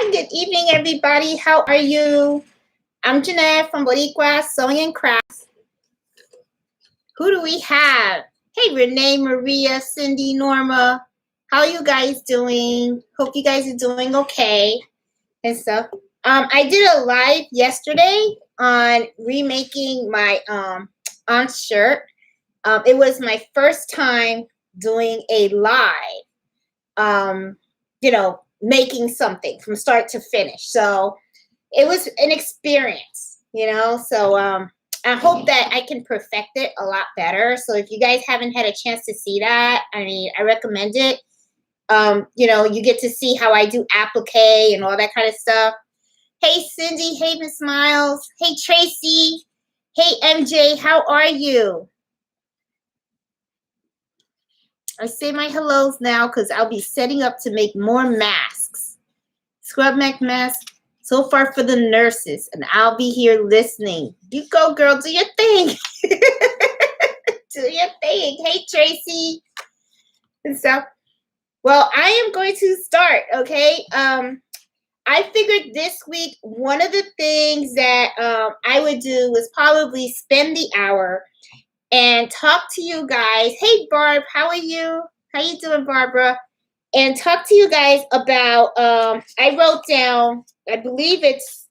Hi, good evening, everybody. How are you? I'm Jeanette from Boricua Sewing and Crafts. Who do we have? Hey, Renee, Maria, Cindy, Norma. How are you guys doing? Hope you guys are doing okay and stuff. I did a live yesterday on remaking my aunt's shirt. It was my first time doing a live. Making something from start to finish. So it was an experience. So I hope that I can perfect it a lot better. So if you guys haven't had a chance to see that, I recommend it. You get to see how I do applique and all that kind of stuff. Hey, Cindy. Hey, Miss Miles. Hey, Tracy. Hey, MJ. How are you? I say my hellos now because I'll be setting up to make more masks. Scrub neck mask so far for the nurses, and I'll be here listening. You go, girl. Do your thing. Do your thing. Hey, Tracy. And stuff. Well, I am going to start, okay? I figured this week one of the things that I would do was probably spend the hour and talk to you guys. Hey, Barb, how are you? How you doing, Barbara? And talk to you guys about, I wrote down, I believe it's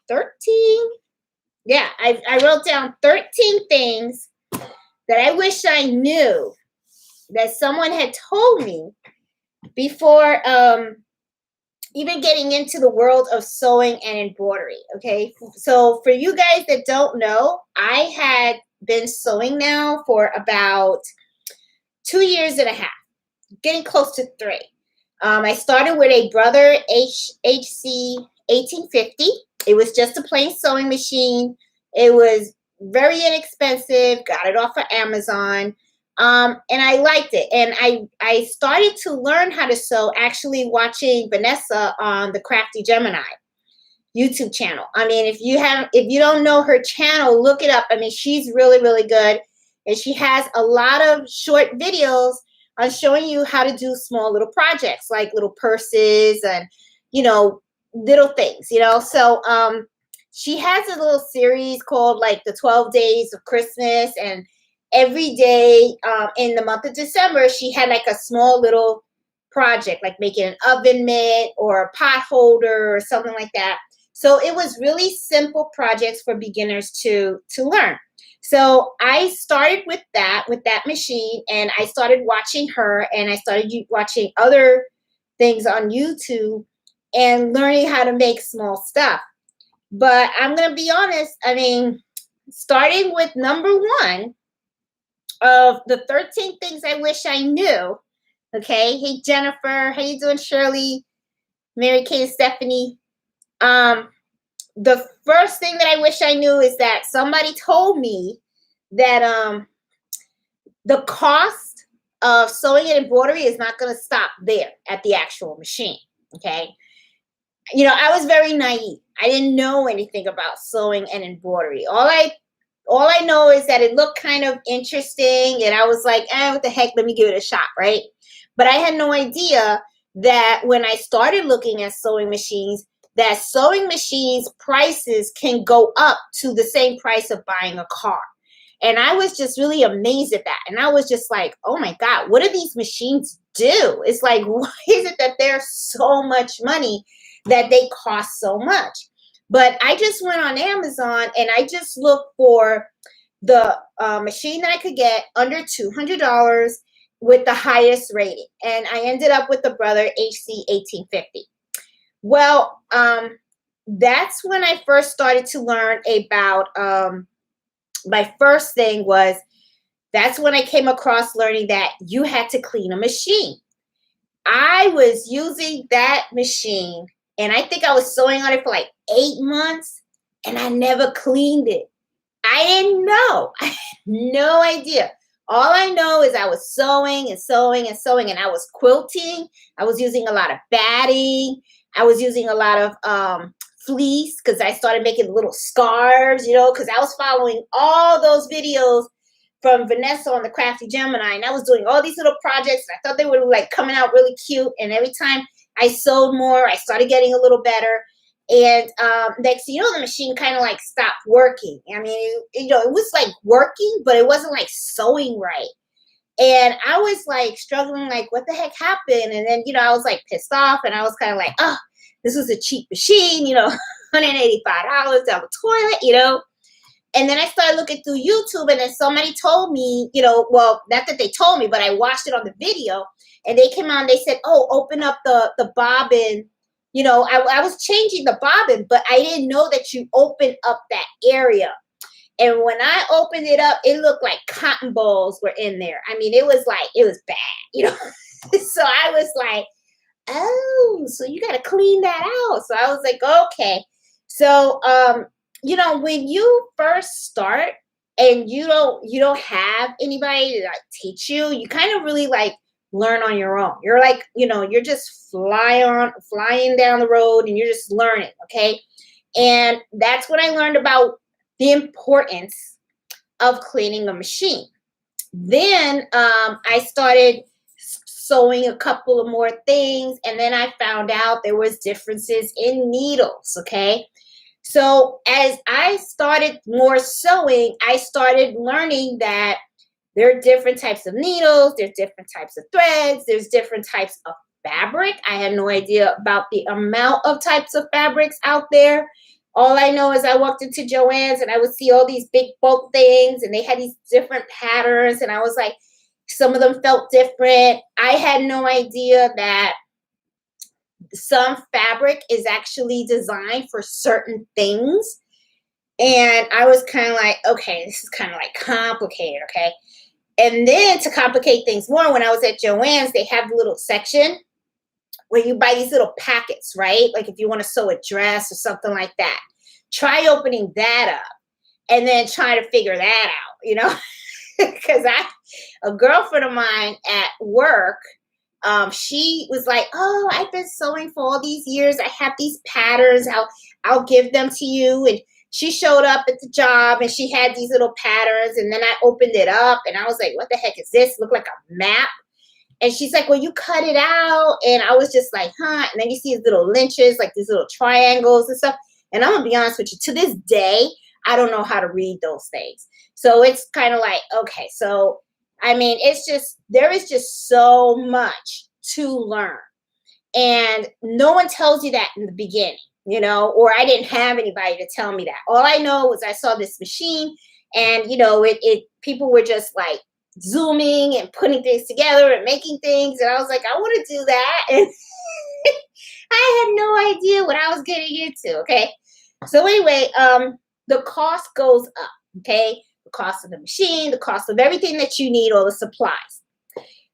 13. Yeah, I wrote down 13 things that I wish I knew that someone had told me before even getting into the world of sewing and embroidery, okay? So for you guys that don't know, I had been sewing now for about 2 years and a half, getting close to 3. I started with a Brother HC 1850. It was just a plain sewing machine. It was very inexpensive. Got it off of Amazon. And I liked it. And I started to learn how to sew actually watching Vanessa on the Crafty Gemini YouTube channel. If you don't know her channel, look it up. She's really, really good. And she has a lot of short videos on showing you how to do small little projects like little purses and, little things, So she has a little series called like the 12 Days of Christmas, and every day in the month of December, she had like a small little project, like making an oven mitt or a pot holder or something like that. So it was really simple projects for beginners to learn. So I started with that machine, and I started watching her, and I started watching other things on YouTube and learning how to make small stuff. But I'm going to be honest, starting with number 1 of the 13 things I wish I knew. Okay. Hey, Jennifer. How you doing, Shirley? Mary Kay and Stephanie. The first thing that I wish I knew is that somebody told me that the cost of sewing and embroidery is not going to stop there at the actual machine. Okay. I was very naive. I didn't know anything about sewing and embroidery. All I know is that it looked kind of interesting, and I was like, what the heck, let me give it a shot, right? But I had no idea that when I started looking at sewing machines, that sewing machines prices can go up to the same price of buying a car. And I was just really amazed at that. And I was just like, oh my God, what do these machines do? It's like, why is it that they're so much money that they cost so much? But I just went on Amazon and I just looked for the machine that I could get under $200 with the highest rating. And I ended up with the Brother HC 1850. Well, that's when I first started to learn about, my first thing was, that's when I came across learning that you had to clean a machine. I was using that machine, and I think I was sewing on it for like 8 months, and I never cleaned it. I didn't know. I had no idea. All I know is I was sewing and sewing and sewing, and I was quilting. I was using a lot of batting. I was using a lot of fleece because I started making little scarves, because I was following all those videos from Vanessa on the Crafty Gemini, and I was doing all these little projects. And I thought they were like coming out really cute, and every time I sewed more. I started getting a little better. And next thing you know, the machine kind of like stopped working. I mean, it was like working, but it wasn't like sewing right. And I was like struggling, like, what the heck happened? And then, I was like pissed off, and I was kind of like, oh, this was a cheap machine, $185 down the toilet. And then I started looking through YouTube, and then somebody told me, well, not that they told me, but I watched it on the video, and they came on, they said, oh, open up the bobbin. I was changing the bobbin, but I didn't know that you open up that area. And when I opened it up, it looked like cotton balls were in there. I mean, it was bad. So I was like, oh, so you got to clean that out. So I was like, okay. So, when you first start and you don't have anybody to like teach you, you kind of really like learn on your own. You're like, you're just flying down the road and you're just learning. Okay. And that's when I learned about the importance of cleaning a machine. Then I started sewing a couple of more things, and then I found out there was differences in needles. Okay. So as I started more sewing, I started learning that there are different types of needles, there's different types of threads, there's different types of fabric. I had no idea about the amount of types of fabrics out there. All I know is I walked into Joann's and I would see all these big bulk things, and they had these different patterns, and I was like, some of them felt different. I had no idea that some fabric is actually designed for certain things. And I was kind of like, okay, this is kind of like complicated, okay? And then to complicate things more, when I was at Joann's, they have a little section where you buy these little packets, right? Like if you want to sew a dress or something like that. Try opening that up and then try to figure that out, because a girlfriend of mine at work, she was like, oh, I've been sewing for all these years. I have these patterns. I'll give them to you. And she showed up at the job and she had these little patterns. And then I opened it up and I was like, what the heck is this? It looked like a map. And she's like, well, you cut it out. And I was just like, huh? And then you see these little lynches, like these little triangles and stuff. And I'm going to be honest with you, to this day, I don't know how to read those things. So it's kind of like, okay, so, I mean, there is just so much to learn. And no one tells you that in the beginning, or I didn't have anybody to tell me that. All I know was I saw this machine and, people were just like zooming and putting things together and making things. And I was like, I want to do that. And I had no idea what I was getting into. Okay. So anyway, the cost goes up. Okay. The cost of the machine, the cost of everything that you need, all the supplies.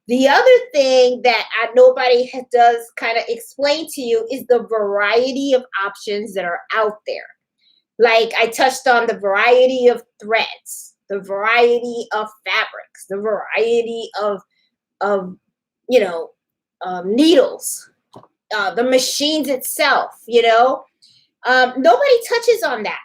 The other thing that nobody does kind of explain to you is the variety of options that are out there. Like I touched on the variety of threads, the variety of fabrics, the variety of needles, the machines itself, nobody touches on that,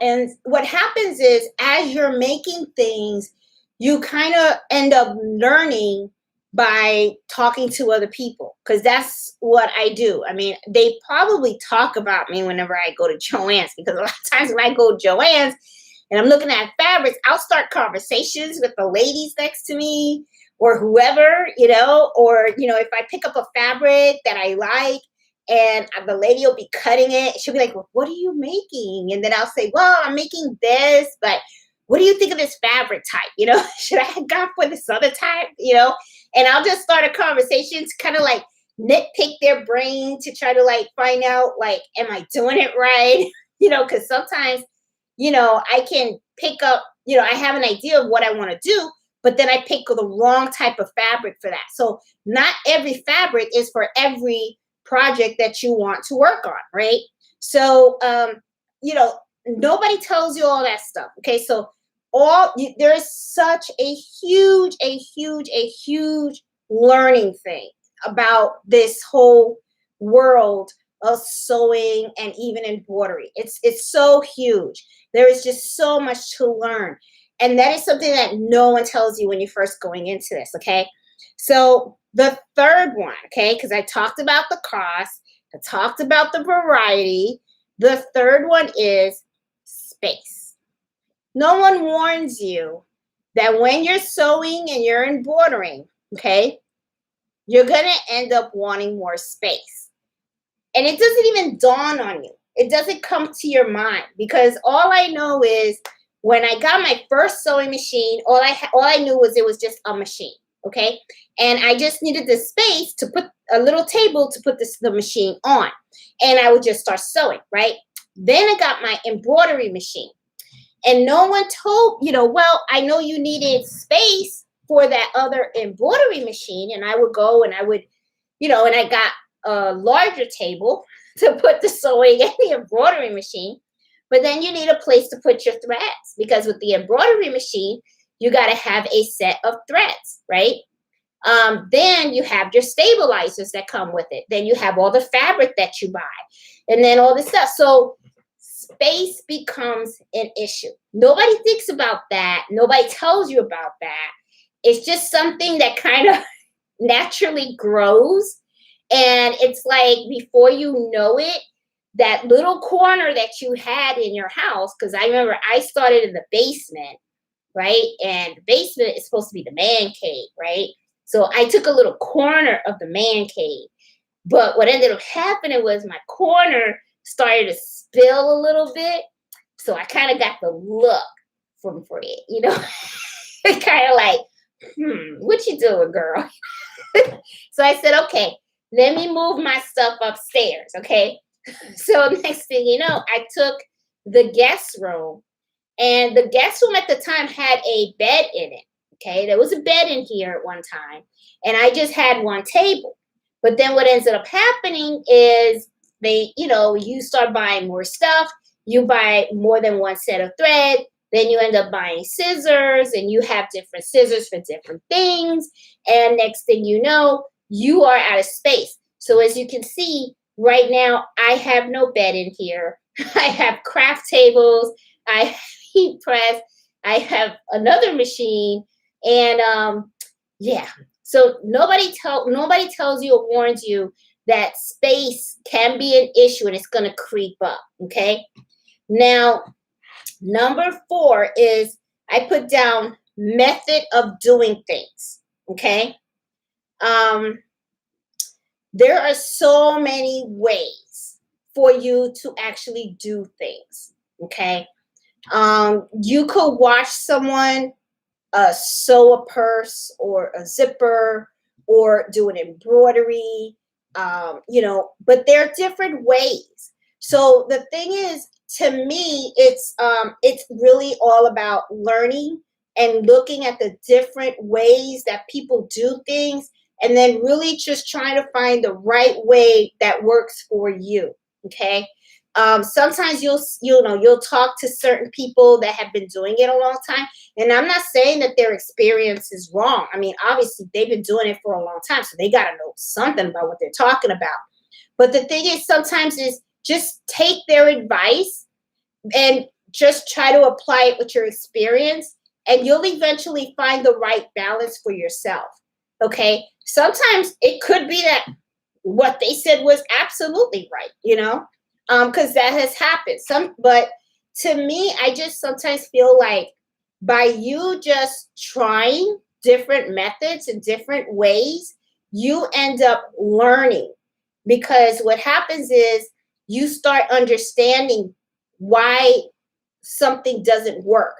and what happens is as you're making things, you kind of end up learning by talking to other people, because that's what I do. I mean, they probably talk about me whenever I go to Joann's, because a lot of times when I go to Joann's and I'm looking at fabrics, I'll start conversations with the ladies next to me or whoever, or, if I pick up a fabric that I like, and the lady will be cutting it. She'll be like, well, what are you making? And then I'll say, well, I'm making this, but what do you think of this fabric type? Should I have gone for this other type? And I'll just start a conversation to kind of like nitpick their brain to try to like find out, like, am I doing it right? Because sometimes, I can pick up, I have an idea of what I want to do, but then I pick the wrong type of fabric for that. So not every fabric is for every project that you want to work on, right? So, nobody tells you all that stuff. Okay, so there is such a huge learning thing about this whole world of sewing and even embroidery. It's so huge. There is just so much to learn, and that is something that no one tells you when you're first going into this. Okay, so The third one, okay, because I talked about the cost, I talked about the variety. The third one is space. No one warns you that when you're sewing and you're embroidering, okay, you're going to end up wanting more space. And it doesn't even dawn on you. It doesn't come to your mind because all I know is when I got my first sewing machine, all I knew was it was just a machine, okay? And I just needed the space to put a little table to put the machine on. And I would just start sewing, right? Then I got my embroidery machine. And no one told, well, I know you needed space for that other embroidery machine. And I would go and I would, and I got a larger table to put the sewing and the embroidery machine. But then you need a place to put your threads because with the embroidery machine, you got to have a set of threads, right? Then you have your stabilizers that come with it. Then you have all the fabric that you buy and then all this stuff. So space becomes an issue. Nobody thinks about that. Nobody tells you about that. It's just something that kind of naturally grows. And it's like before you know it, that little corner that you had in your house, because I remember I started in the basement, right? And the basement is supposed to be the man cave, right? So I took a little corner of the man cave. But what ended up happening was my corner started to spill a little bit. So I kind of got the look from Fred, kind of like, what you doing, girl? So I said, okay, let me move my stuff upstairs, okay? So next thing you know, I took the guest room, and the guest room at the time had a bed in it, okay? There was a bed in here at one time, and I just had one table. But then what ends up happening is you start buying more stuff, you buy more than one set of thread, then you end up buying scissors, and you have different scissors for different things, and next thing you know, you are out of space. So as you can see, right now, I have no bed in here. I have craft tables, I have heat press, I have another machine, and yeah. So nobody tells you or warns you that space can be an issue and it's going to creep up, okay? Now, number 4 is I put down method of doing things, okay? There are so many ways for you to actually do things, okay? You could watch someone sew a purse or a zipper or do an embroidery, but there are different ways. So the thing is, to me, it's really all about learning and looking at the different ways that people do things, and then really just trying to find the right way that works for you. Okay. Sometimes you'll talk to certain people that have been doing it a long time, and I'm not saying that their experience is wrong. I mean, obviously they've been doing it for a long time, so they got to know something about what they're talking about. But the thing is, sometimes is just take their advice and just try to apply it with your experience, and you'll eventually find the right balance for yourself. Okay. Sometimes it could be that what they said was absolutely right, because that has happened. But to me, I just sometimes feel like by you just trying different methods and different ways, you end up learning, because what happens is you start understanding why something doesn't work,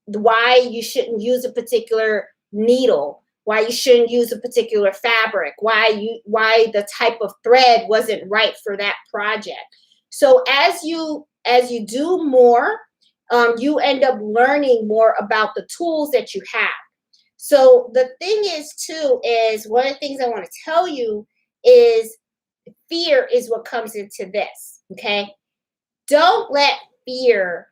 why you shouldn't use a particular needle, why you shouldn't use a particular fabric, why the type of thread wasn't right for that project. So as you do more, you end up learning more about the tools that you have. So the thing is too, is one of the things I want to tell you is fear is what comes into this. Okay. Don't let fear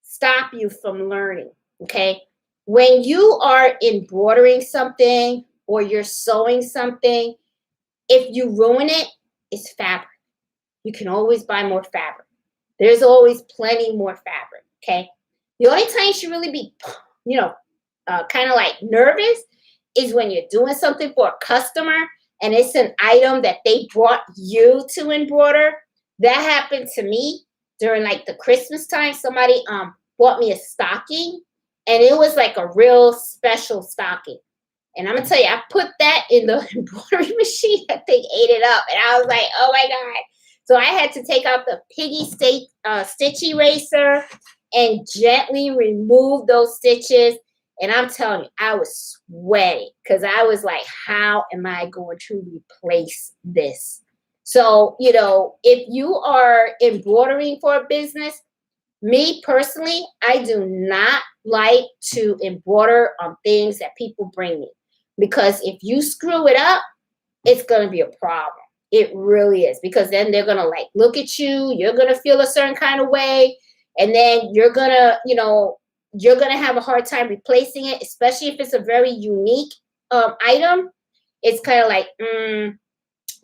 stop you from learning. Okay. When you are embroidering something or you're sewing something, if you ruin it, it's fabric. You can always buy more fabric. There's always plenty more fabric, okay? The only time you should really be, kind of like nervous is when you're doing something for a customer and it's an item that they brought you to embroider. That happened to me during like the Christmas time. Somebody bought me a stocking, and it was like a real special stocking. And I'm gonna tell you, I put that in the embroidery machine. That thing ate it up, and I was like, "Oh my god!" So I had to take out the piggy stitch eraser and gently remove those stitches. And I'm telling you, I was sweating because I was like, "How am I going to replace this?" So if you are embroidering for a business, me personally, I do not like to embroider on things that people bring me, because if you screw it up, it's going to be a problem. It really is, because then they're going to like look at you, you're going to feel a certain kind of way, and then you're going to, you're going to have a hard time replacing it, especially if it's a very unique item. It's kind of like,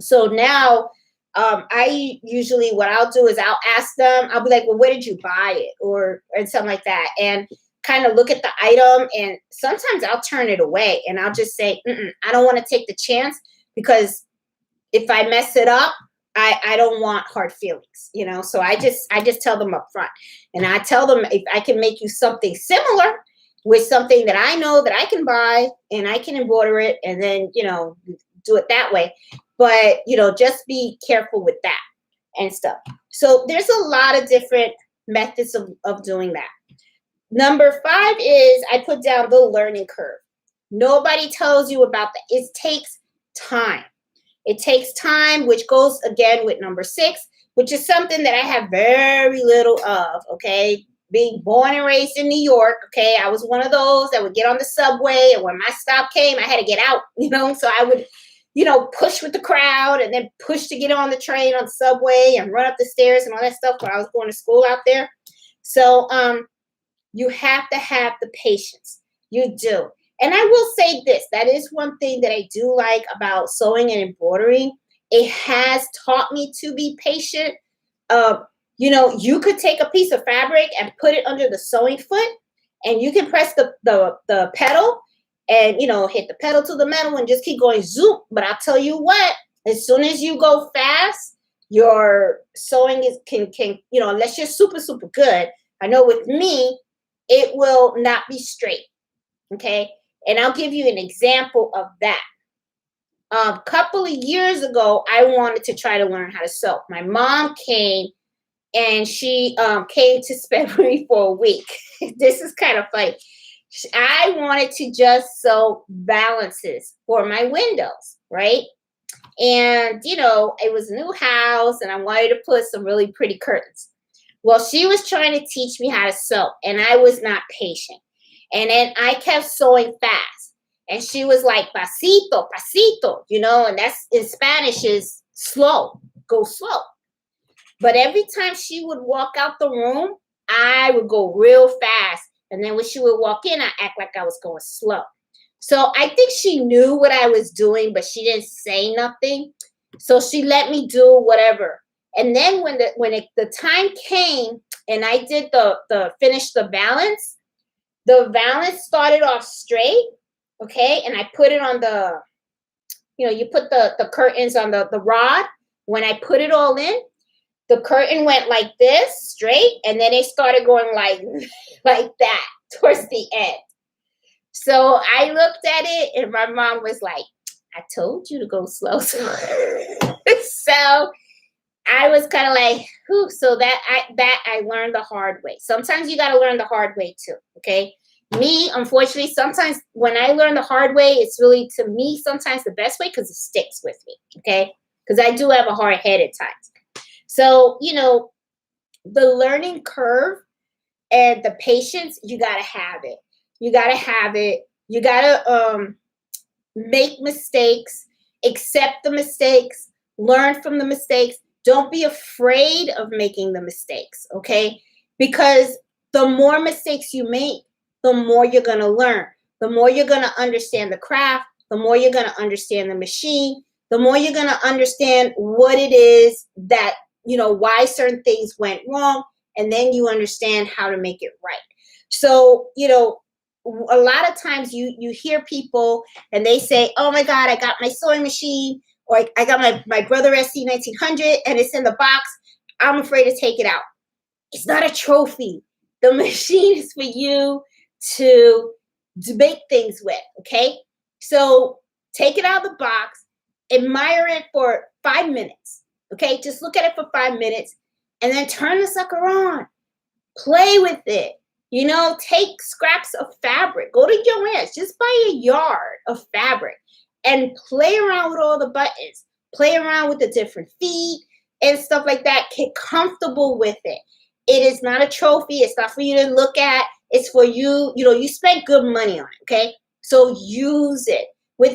So now, I usually, what I'll do is I'll ask them, I'll be like, well, where did you buy it? Or something like that. And kind of look at the item, and sometimes I'll turn it away and I'll just say, I don't want to take the chance, because if I mess it up, I don't want hard feelings, So I just tell them up front, and I tell them, if I can make you something similar with something that I know that I can buy and I can embroider it, and then, do it that way. But, just be careful with that and stuff. So there's a lot of different methods of doing that. Number 5 is I put down the learning curve. Nobody tells you about that. It takes time. It takes time, which goes again with number 6, which is something that I have very little of, okay? Being born and raised in New York, okay? I was one of those that would get on the subway, and when my stop came, I had to get out, So I would, push with the crowd, and then push to get on the train, on the subway, and run up the stairs and all that stuff when I was going to school out there. So you have to have the patience. You do. And I will say this, that is one thing that I do like about sewing and embroidering. It has taught me to be patient. You could take a piece of fabric and put it under the sewing foot, and you can press the pedal and, hit the pedal to the metal and just keep going zoom. But I'll tell you what, as soon as you go fast, your sewing can unless you're super, super good. I know with me, it will not be straight. Okay. And I'll give you an example of that. A couple of years ago, I wanted to try to learn how to sew. My mom came, and she came to spend with me for a week. This is kind of funny. I wanted to just sew balances for my windows, right? And, it was a new house, and I wanted to put some really pretty curtains. Well, she was trying to teach me how to sew, and I was not patient. And then I kept sewing fast. And she was like, pasito, pasito, and that's in Spanish is slow, go slow. But every time she would walk out the room, I would go real fast. And then when she would walk in, I act like I was going slow. So I think she knew what I was doing, but she didn't say nothing. So she let me do whatever. And then when the time came and I did the finish the valance started off straight, okay? And I put it on the, you put the curtains on the rod. When I put it all in, the curtain went like this, straight, and then it started going like that towards the end. So I looked at it, and my mom was like, I told you to go slow. So I was kind of like, whew. So that I learned the hard way. Sometimes you got to learn the hard way too, okay? Me, unfortunately, sometimes when I learn the hard way, it's really, to me, sometimes the best way, because it sticks with me, okay? Because I do have a hard head at times. So, the learning curve and the patience, you got to have it. You got to have it. You got to make mistakes, accept the mistakes, learn from the mistakes. Don't be afraid of making the mistakes, okay? Because the more mistakes you make, the more you're going to learn. The more you're going to understand the craft, the more you're going to understand the machine, the more you're going to understand what it is that, why certain things went wrong, and then you understand how to make it right. So, a lot of times you hear people and they say, oh my God, I got my sewing machine, or I got my Brother SC 1900 and it's in the box. I'm afraid to take it out. It's not a trophy. The machine is for you to make things with, okay? So take it out of the box, admire it for 5 minutes, okay? Just look at it for 5 minutes and then turn the sucker on. Play with it. You know, take scraps of fabric. Go to Joann's. Just buy a yard of fabric and play around with all the buttons. Play around with the different feet and stuff like that. Get comfortable with it. It is not a trophy. It's not for you to look at. It's for you. You know, you spent good money on it, okay? So use it.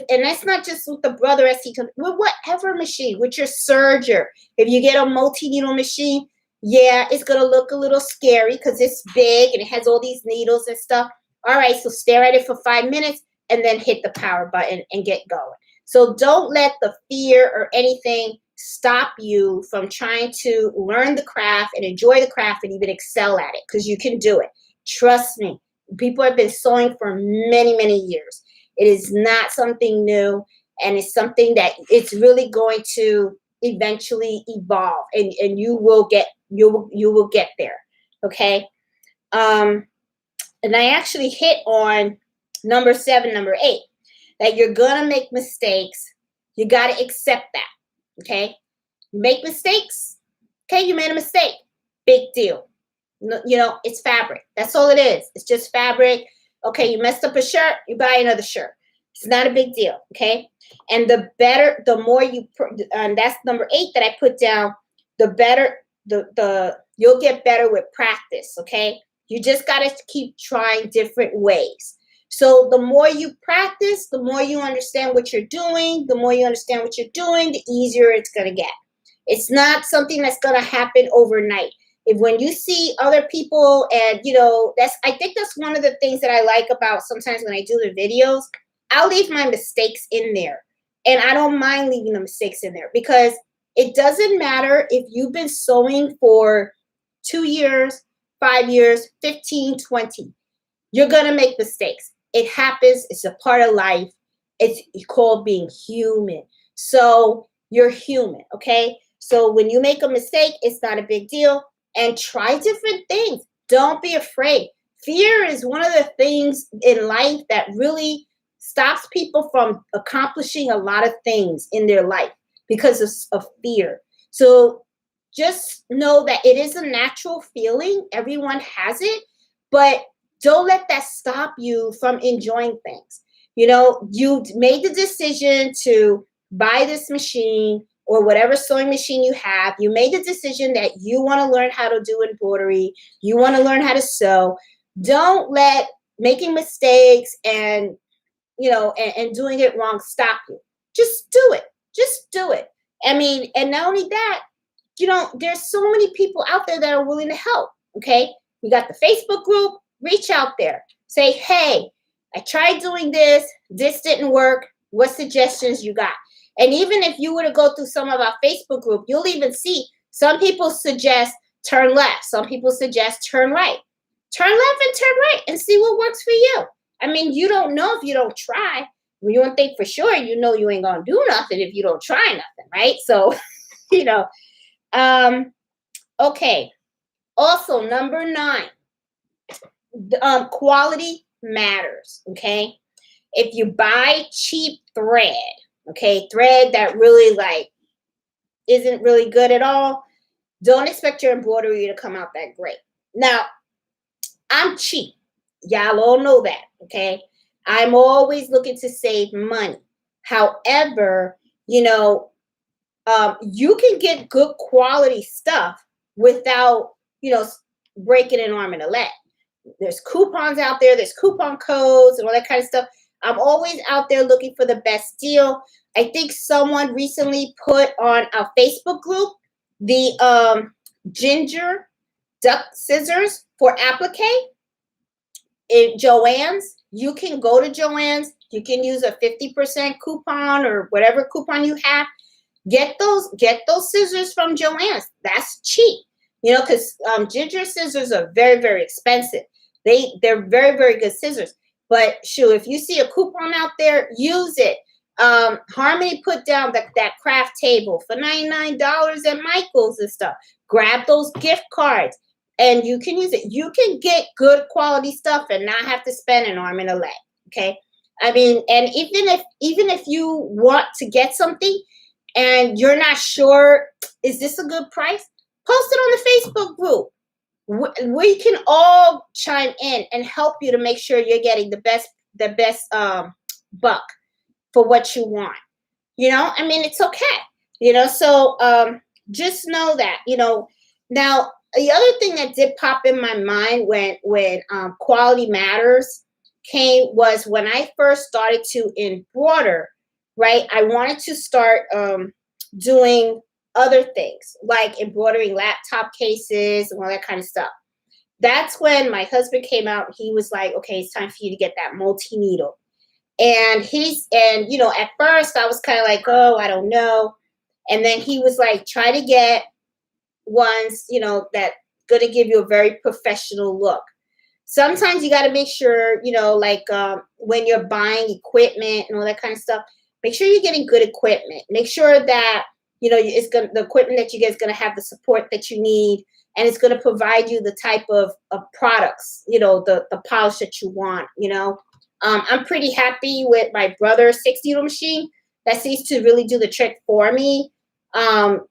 And that's not just with the Brother SC, with whatever machine, with your serger. If you get a multi-needle machine, yeah, it's going to look a little scary because it's big and it has all these needles and stuff. All right, so stare at it for 5 minutes and then hit the power button and get going. So don't let the fear or anything stop you from trying to learn the craft and enjoy the craft and even excel at it, because you can do it. Trust me. People have been sewing for many, many years. It is not something new, and it's something that it's really going to eventually evolve, and you will get there. Okay. And I actually hit on number 7, number 8, that you're gonna make mistakes. You got to accept that. Okay. Make mistakes. Okay. You made a mistake. Big deal. You know, it's fabric. That's all it is. It's just fabric. Okay. You messed up a shirt. You buy another shirt. It's not a big deal. Okay. And the more you, and that's number 8 that I put down, the better, you'll get better with practice. Okay. You just got to keep trying different ways. So the more you practice, the more you understand what you're doing, the easier it's going to get. It's not something that's going to happen overnight. When you see other people, and you know, I think that's one of the things that I like about sometimes when I do the videos, I'll leave my mistakes in there. And I don't mind leaving the mistakes in there, because it doesn't matter if you've been sewing for 2 years, 5 years, 15, 20. You're going to make mistakes. It happens. It's a part of life. It's called being human. So you're human, okay? So when you make a mistake, it's not a big deal. And try different things. Don't be afraid. Fear is one of the things in life that really stops people from accomplishing a lot of things in their life because of fear. So just know that it is a natural feeling. Everyone has it, but don't let that stop you from enjoying things. You know, you made the decision to buy this machine or whatever sewing machine you have. You made the decision that you want to learn how to do embroidery. You want to learn how to sew. Don't let making mistakes and, you know, and doing it wrong stop you. Just do it. Just do it. I mean, and not only that, you know, there's so many people out there that are willing to help. Okay. We got the Facebook group. Reach out there. Say, hey, I tried doing this. This didn't work. What suggestions you got? And even if you were to go through some of our Facebook group, you'll even see some people suggest turn left. Some people suggest turn right. Turn left and turn right and see what works for you. I mean, you don't know if you don't try. You don't think for sure, you know, you ain't going to do nothing if you don't try nothing, right? So, you know, okay. Also, number 9. Quality matters. Okay. If you buy cheap thread, okay, thread that really like isn't really good at all, don't expect your embroidery to come out that great. Now, I'm cheap. Y'all all know that. Okay. I'm always looking to save money. However, you know, you can get good quality stuff without, you know, breaking an arm and a leg. There's coupons out there. There's coupon codes and all that kind of stuff. I'm always out there looking for the best deal. I think someone recently put on a Facebook group the ginger duck scissors for applique in Joann's. You can go to Joann's. You can use a 50% coupon or whatever coupon you have. Get those scissors from Joann's. That's cheap. You know, because ginger scissors are very, very expensive. They're very, very good scissors. But shoot, if you see a coupon out there, use it. Harmony put down that craft table for $99 at Michael's and stuff. Grab those gift cards and you can use it. You can get good quality stuff and not have to spend an arm and a leg. Okay. I mean, and even if you want to get something and you're not sure, is this a good price? Post it on the Facebook group. We can all chime in and help you to make sure you're getting the best buck for what you want. I mean, it's okay. So just know that. Now the other thing that did pop in my mind when quality matters came was when I first started to embroider, right? I wanted to start doing other things like embroidering laptop cases and all that kind of stuff. That's when my husband came out. He was like, okay, it's time for you to get that multi-needle. And at first I was kind of like, oh, I don't know. And then he was like, try to get ones, that going to give you a very professional look. Sometimes you got to make sure, when you're buying equipment and all that kind of stuff, make sure you're getting good equipment. Make sure that, the equipment that you get is going to have the support that you need. And it's going to provide you the type of products, the polish that you want, I'm pretty happy with my brother's 6-needle machine. That seems to really do the trick for me. I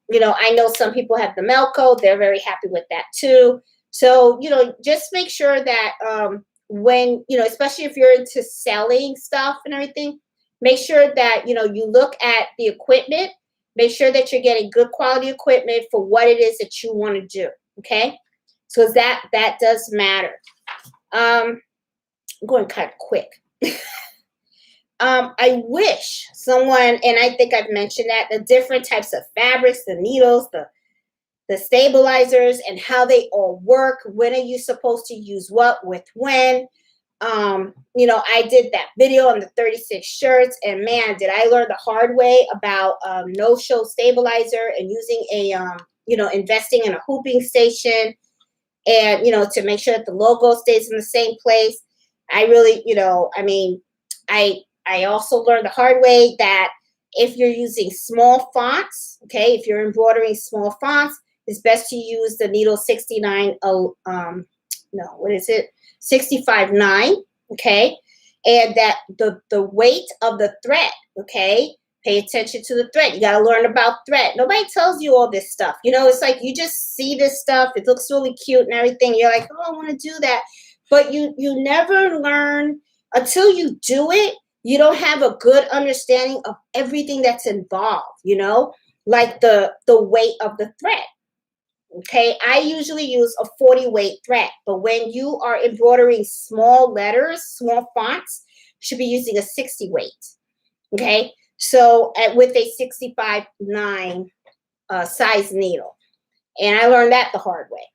know some people have the Melco. They're very happy with that too. So, just make sure that when, especially if you're into selling stuff and everything, make sure that, you look at the equipment. Make sure that you're getting good quality equipment for what it is that you want to do. Okay. So that does matter. I'm going kind of quick. I wish someone, and I think I've mentioned that, the different types of fabrics, the needles, the stabilizers, and how they all work. When are you supposed to use what with when? I did that video on the 36 shirts, and man, did I learn the hard way about no-show stabilizer and using investing in a hooping station and, to make sure that the logo stays in the same place. I really, I also learned the hard way that if you're using small fonts, okay, if you're embroidering small fonts, it's best to use the needle 65.9, okay, and that the weight of the thread, okay, pay attention to the thread. You got to learn about thread. Nobody tells you all this stuff. It's like you just see this stuff. It looks really cute and everything. You're like, oh, I want to do that. But you never learn until you do it. You don't have a good understanding of everything that's involved, like the weight of the thread. Okay, I usually use a 40 weight thread, but when you are embroidering small letters, small fonts, you should be using a 60 weight. Okay, so with a 65.9 size needle, and I learned that the hard way.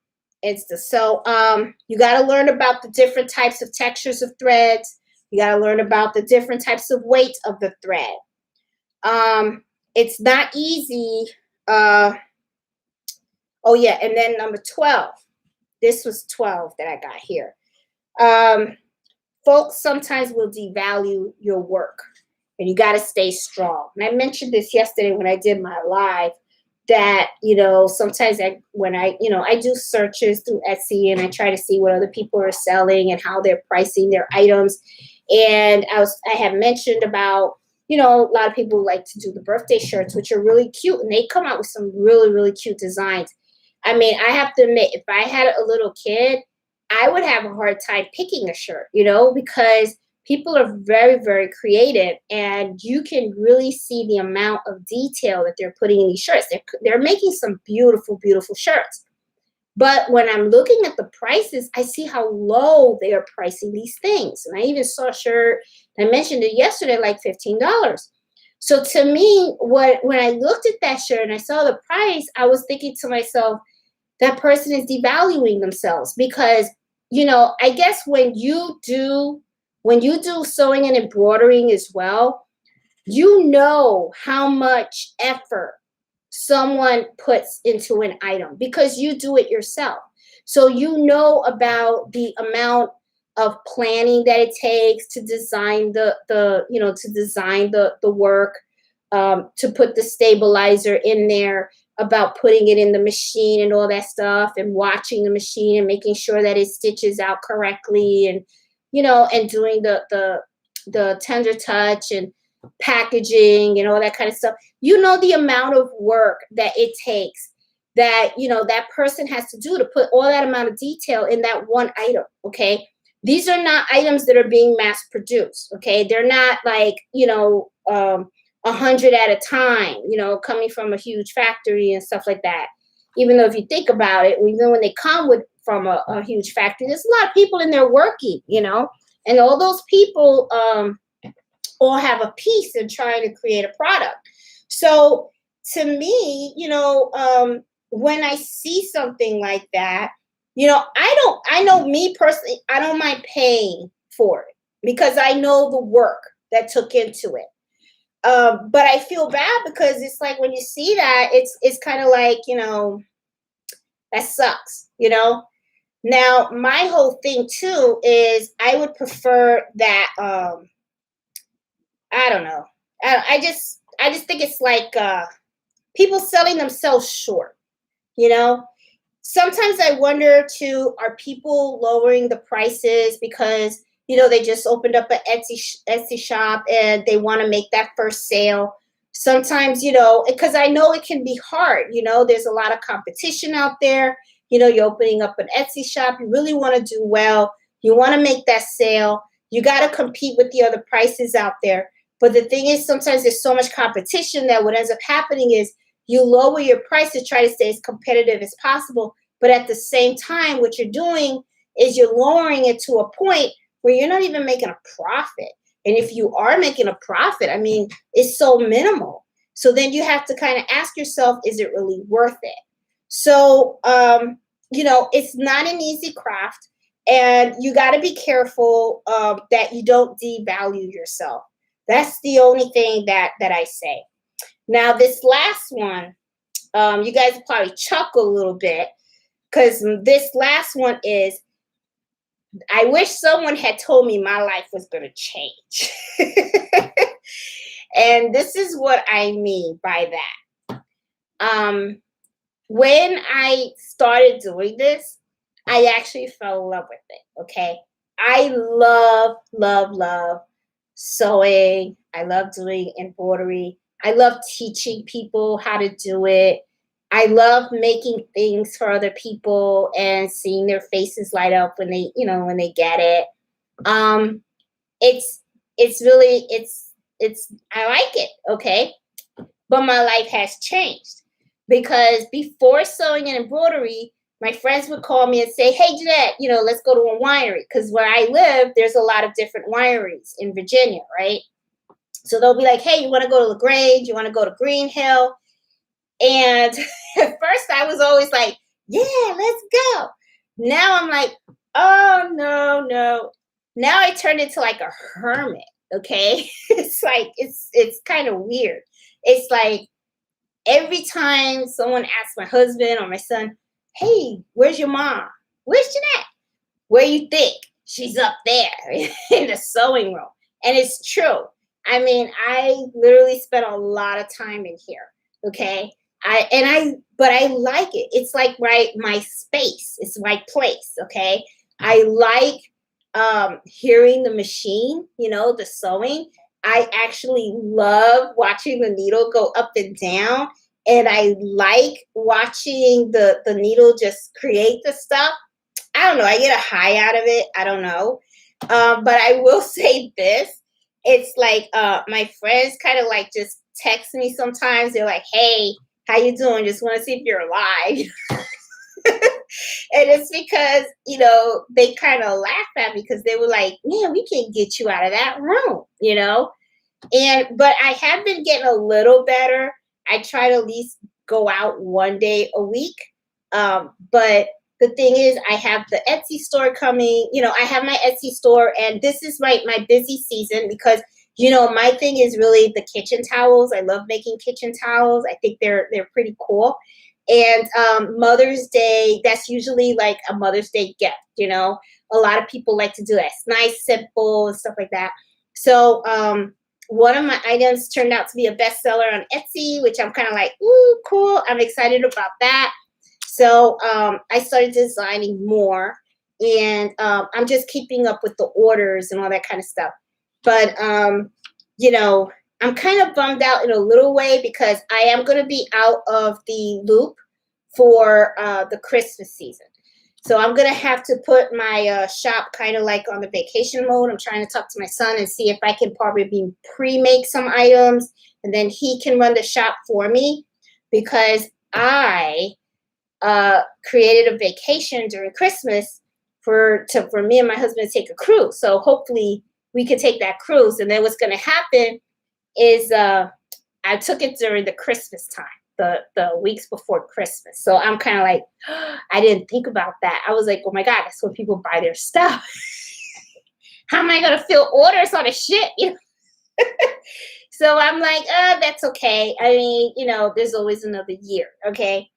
You got to learn about the different types of textures of threads. You got to learn about the different types of weight of the thread. It's not easy. Oh, yeah. And then number 12. This was 12 that I got here. Folks sometimes will devalue your work, and you got to stay strong. And I mentioned this yesterday when I did my live that, sometimes I do searches through Etsy and I try to see what other people are selling and how they're pricing their items. And I have mentioned about, a lot of people like to do the birthday shirts, which are really cute, and they come out with some really, really cute designs. I mean, I have to admit, if I had a little kid, I would have a hard time picking a shirt, because people are very, very creative, and you can really see the amount of detail that they're putting in these shirts. They're making some beautiful, beautiful shirts. But when I'm looking at the prices, I see how low they are pricing these things. And I even saw a shirt, I mentioned it yesterday, like $15. So to me, when I looked at that shirt and I saw the price, I was thinking to myself, that person is devaluing themselves because, I guess when you do sewing and embroidering as well, how much effort someone puts into an item because you do it yourself. So about the amount of planning that it takes to design the work, to put the stabilizer in there, about putting it in the machine and all that stuff, and watching the machine and making sure that it stitches out correctly, and and doing the tender touch and packaging and all that kind of stuff. The amount of work that it takes, that that person has to do to put all that amount of detail in that one item. Okay, these are not items that are being mass produced. Okay, they're not like 100 at a time, coming from a huge factory and stuff like that. Even though if you think about it, even when they come from a huge factory, there's a lot of people in there working, and all those people all have a piece in trying to create a product. So to me, when I see something like that, I know me personally, I don't mind paying for it because I know the work that took into it. But I feel bad because it's like when you see that, it's kind of like, that sucks, Now, my whole thing too is I would prefer that, I don't know. I just think it's like people selling themselves short, you know? Sometimes I wonder too, are people lowering the prices because they just opened up an Etsy shop and they want to make that first sale. Sometimes, because I know it can be hard, there's a lot of competition out there. You're opening up an Etsy shop, you really want to do well, you want to make that sale, you got to compete with the other prices out there. But the thing is, sometimes there's so much competition that what ends up happening is you lower your price to try to stay as competitive as possible. But at the same time, what you're doing is you're lowering it to a point where you're not even making a profit. And if you are making a profit, I mean, it's so minimal. So then you have to kind of ask yourself, is it really worth it? So, it's not an easy craft. And you got to be careful that you don't devalue yourself. That's the only thing that I say. Now, this last one, you guys probably chuckle a little bit because this last one is, I wish someone had told me my life was going to change. And this is what I mean by that. When I started doing this, I actually fell in love with it, okay? I love sewing. I love doing embroidery. I love teaching people how to do it. I love making things for other people and seeing their faces light up when they, when they get it. It's really, I like it, okay? But my life has changed because before sewing and embroidery, my friends would call me and say, hey, Jeanette, let's go to a winery. Because where I live, there's a lot of different wineries in Virginia, right? So they'll be like, hey, you want to go to LaGrange? You want to go to Green Hill? And at first I was always like, yeah, let's go. Now I'm like, oh, no. Now I turned into like a hermit, okay? It's like, it's kind of weird. It's like every time someone asks my husband or my son, hey, where's your mom? Where's Jeanette? Where you think? She's up there in the sewing room. And it's true. I mean, I literally spent a lot of time in here, okay? But I like it. It's like my space. It's my place, okay? I like hearing the machine, the sewing. I actually love watching the needle go up and down. And I like watching the needle just create the stuff. I don't know. I get a high out of it. I don't know. But I will say this. It's like my friends kind of like just text me sometimes. They're like, hey, how you doing? Just want to see if you're alive. And it's because, they kind of laugh at me because they were like, man, we can't get you out of that room, but I have been getting a little better. I try to at least go out one day a week. But the thing is, I have the Etsy store coming. I have my Etsy store, and this is my busy season because, my thing is really the kitchen towels. I love making kitchen towels. I think they're pretty cool. And Mother's Day, that's usually like a Mother's Day gift, you know. A lot of people like to do that. It's nice, simple, and stuff like that. So one of my items turned out to be a bestseller on Etsy, which I'm kind of like, ooh, cool. I'm excited about that. So I started designing more, and I'm just keeping up with the orders and all that kind of stuff. But you know, I'm kind of bummed out in a little way because I am going to be out of the loop for the Christmas season. So I'm going to have to put my shop kind of like on the vacation mode. I'm trying to talk to my son and see if I can probably pre-make some items, and then he can run the shop for me, because I created a vacation during Christmas for me and my husband to take a cruise. So hopefully we could take that cruise. And then what's going to happen is I took it during the Christmas time, the weeks before Christmas. So I'm kind of like, I didn't think about that. I was like, oh my God, that's when people buy their stuff. How am I going to fill orders on a shit? You know? So I'm like, that's okay. I mean, you know, there's always another year. Okay.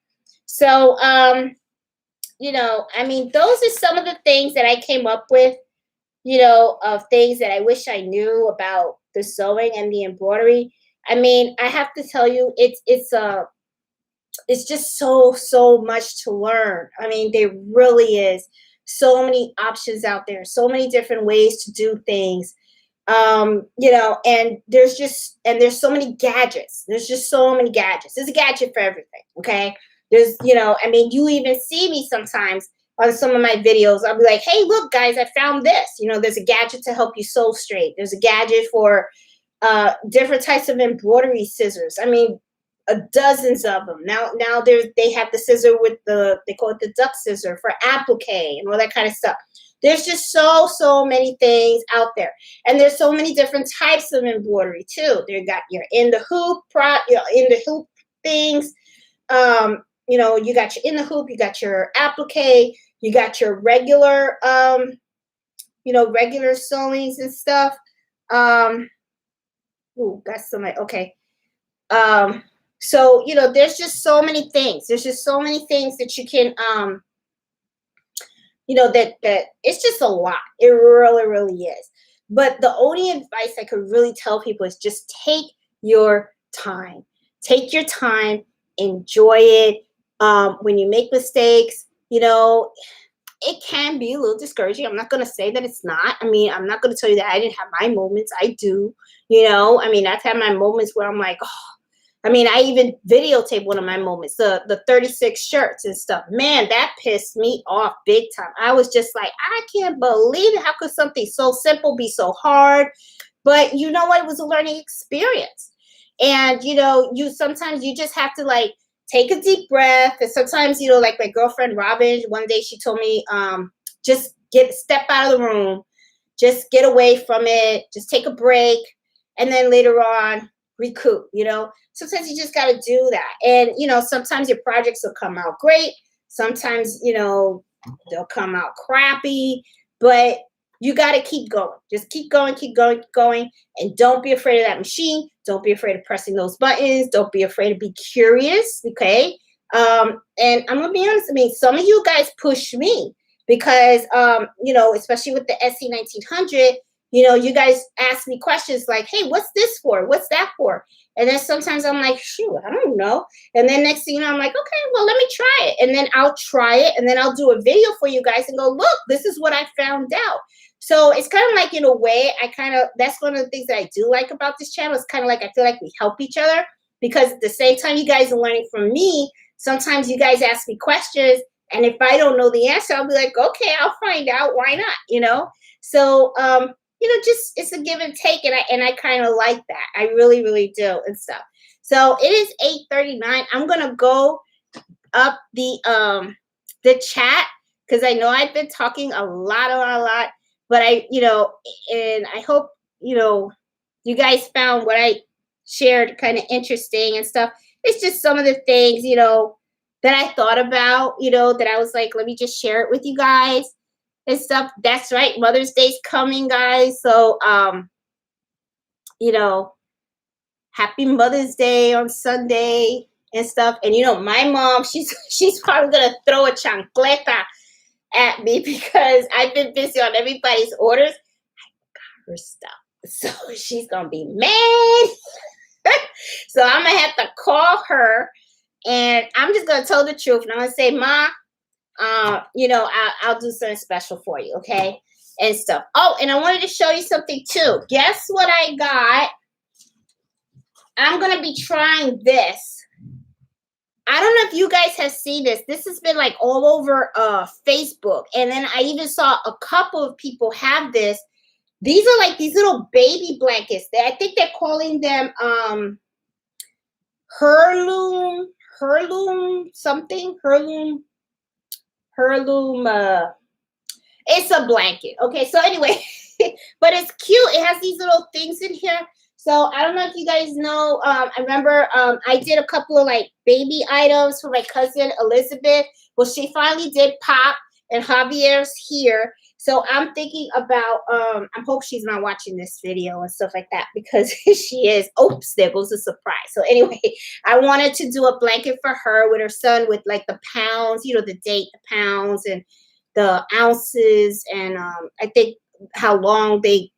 So, you know, I mean, those are some of the things that I came up with, you know, of things that I wish I knew about the sewing and the embroidery. I mean, I have to tell you, it's just so much to learn. I mean, there really is so many options out there, so many different ways to do things. You know, and there's so many gadgets. There's just so many gadgets. There's a gadget for everything. Okay. There's, you know, I mean, you even see me sometimes on some of my videos. I'll be like, hey, look, guys, I found this. You know, there's a gadget to help you sew straight. There's a gadget for different types of embroidery scissors. I mean, dozens of them. Now they have the scissor with they call it the duck scissor for applique and all that kind of stuff. There's just so many things out there. And there's so many different types of embroidery too. They got your in the hoop things. You know, you got your in the hoop, you got your applique, you got your regular, you know, regular sewings and stuff. Ooh, got somebody. Okay. So, you know, there's just so many things. There's just so many things that you can, you know, that it's just a lot. It really is. But the only advice I could really tell people is just take your time. Take your time, enjoy it. When you make mistakes, you know, it can be a little discouraging. I'm not going to say that it's not. I mean, I'm not going to tell you that I didn't have my moments. I do, you know. I mean, I've had my moments where I'm like, oh, I mean, I even videotaped one of my moments, the 36 shirts and stuff. Man, that pissed me off big time. I was just like, I can't believe it. How could something so simple be so hard? But you know what? It was a learning experience. And, you know, sometimes you just have to like take a deep breath. And sometimes, you know, like my girlfriend Robin, one day she told me, just step out of the room, just get away from it, just take a break. And then later on, recoup, you know. Sometimes you just got to do that. And, you know, sometimes your projects will come out great. Sometimes, you know, they'll come out crappy, but you got to keep going. Just keep going, keep going, keep going. And don't be afraid of that machine. Don't be afraid of pressing those buttons. Don't be afraid to be curious. Okay. And I'm going to be honest. I mean, some of you guys push me because, you know, especially with the SC 1900, you know, you guys ask me questions like, hey, what's this for? What's that for? And then sometimes I'm like, shoot, I don't know. And then next thing you know, I'm like, okay, well, let me try it. And then I'll try it. And then I'll do a video for you guys and go, look, this is what I found out. So it's kind of like, in a way, that's one of the things that I do like about this channel. It's kind of like, I feel like we help each other, because at the same time you guys are learning from me, sometimes you guys ask me questions. And if I don't know the answer, I'll be like, okay, I'll find out. Why not? You know? So, you know, just it's a give and take, and I kind of like that. I really do and stuff. So it is 8:39. I'm gonna go up the chat, because I know I've been talking a lot, but you know, and I hope, you know, you guys found what I shared kind of interesting and stuff. It's just some of the things, you know, that I thought about, you know, that I was like, let me just share it with you guys and stuff. That's right. Mother's Day's coming, guys. So, you know, happy Mother's Day on Sunday. and stuff. And you know, my mom, she's probably gonna throw a chancleta at me because I've been busy on everybody's orders. Her stuff. So she's gonna be mad. So I'm gonna have to call her and I'm just gonna tell the truth. And I'm gonna say, Ma, you know, I'll do something special for you, okay? And stuff. Oh, and I wanted to show you something too. Guess what I got? I'm gonna be trying this. I don't know if you guys have seen this. This has been like all over Facebook. And then I even saw a couple of people have this. These are like these little baby blankets. I think they're calling them heirloom something. Heirloom. It's a blanket. Okay, so anyway, but it's cute. It has these little things in here. So I don't know if you guys know. I remember I did a couple of like baby items for my cousin Elizabeth. Well, she finally did pop, and Javier's here. So I'm thinking about. I hope she's not watching this video and stuff like that because she is. Oops, there goes a surprise. So anyway, I wanted to do a blanket for her with her son with like the pounds, you know, the date, the pounds, and the ounces, and I think how long they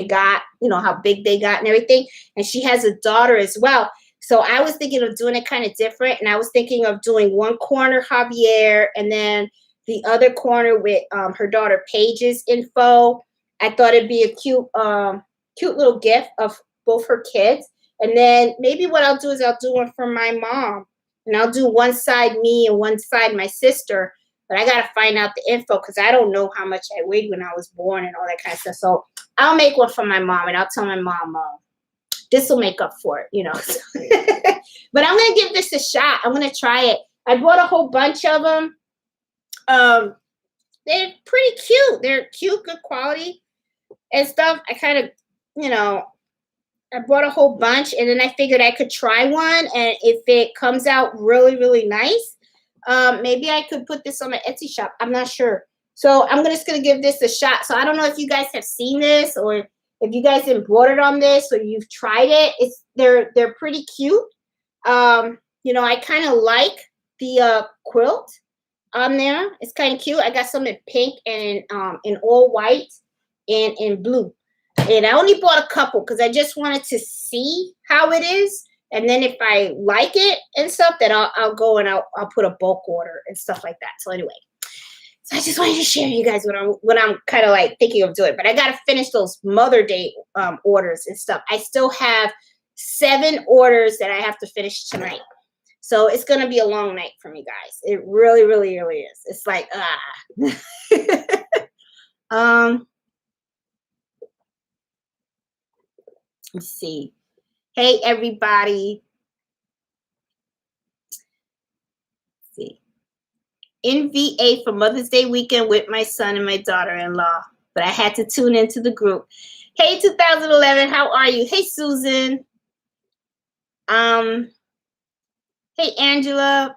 got, you know, how big they got and everything. And she has a daughter as well. So I was thinking of doing it kind of different. And I was thinking of doing one corner Javier and then the other corner with her daughter Paige's info. I thought it'd be a cute little gift of both her kids. And then maybe what I'll do is I'll do one for my mom. And I'll do one side me and one side my sister. But I got to find out the info because I don't know how much I weighed when I was born and all that kind of stuff. So I'll make one for my mom and I'll tell my mom, this will make up for it, you know. But I'm going to give this a shot. I'm going to try it. I bought a whole bunch of them. They're pretty cute. They're cute, good quality and stuff. I kind of, you know, I bought a whole bunch and then I figured I could try one. And if it comes out really, really nice, maybe I could put this on my Etsy shop. I'm not sure. So I'm just going to give this a shot. So I don't know if you guys have seen this or if you guys embroidered on this or you've tried it. They're pretty cute. You know, I kind of like the quilt on there. It's kind of cute. I got some in pink and in all white and in blue. And I only bought a couple because I just wanted to see how it is. And then if I like it and stuff, then I'll go and I'll put a bulk order and stuff like that. So anyway, so I just wanted to share you guys what I'm kind of like thinking of doing. But I got to finish those Mother Day orders and stuff. I still have 7 orders that I have to finish tonight. So it's going to be a long night for me, guys. It really, really, really is. It's like, let's see. Hey, everybody. Let's see. In VA for Mother's Day weekend with my son and my daughter-in-law. But I had to tune into the group. Hey, 2011, how are you? Hey, Susan. Hey, Angela.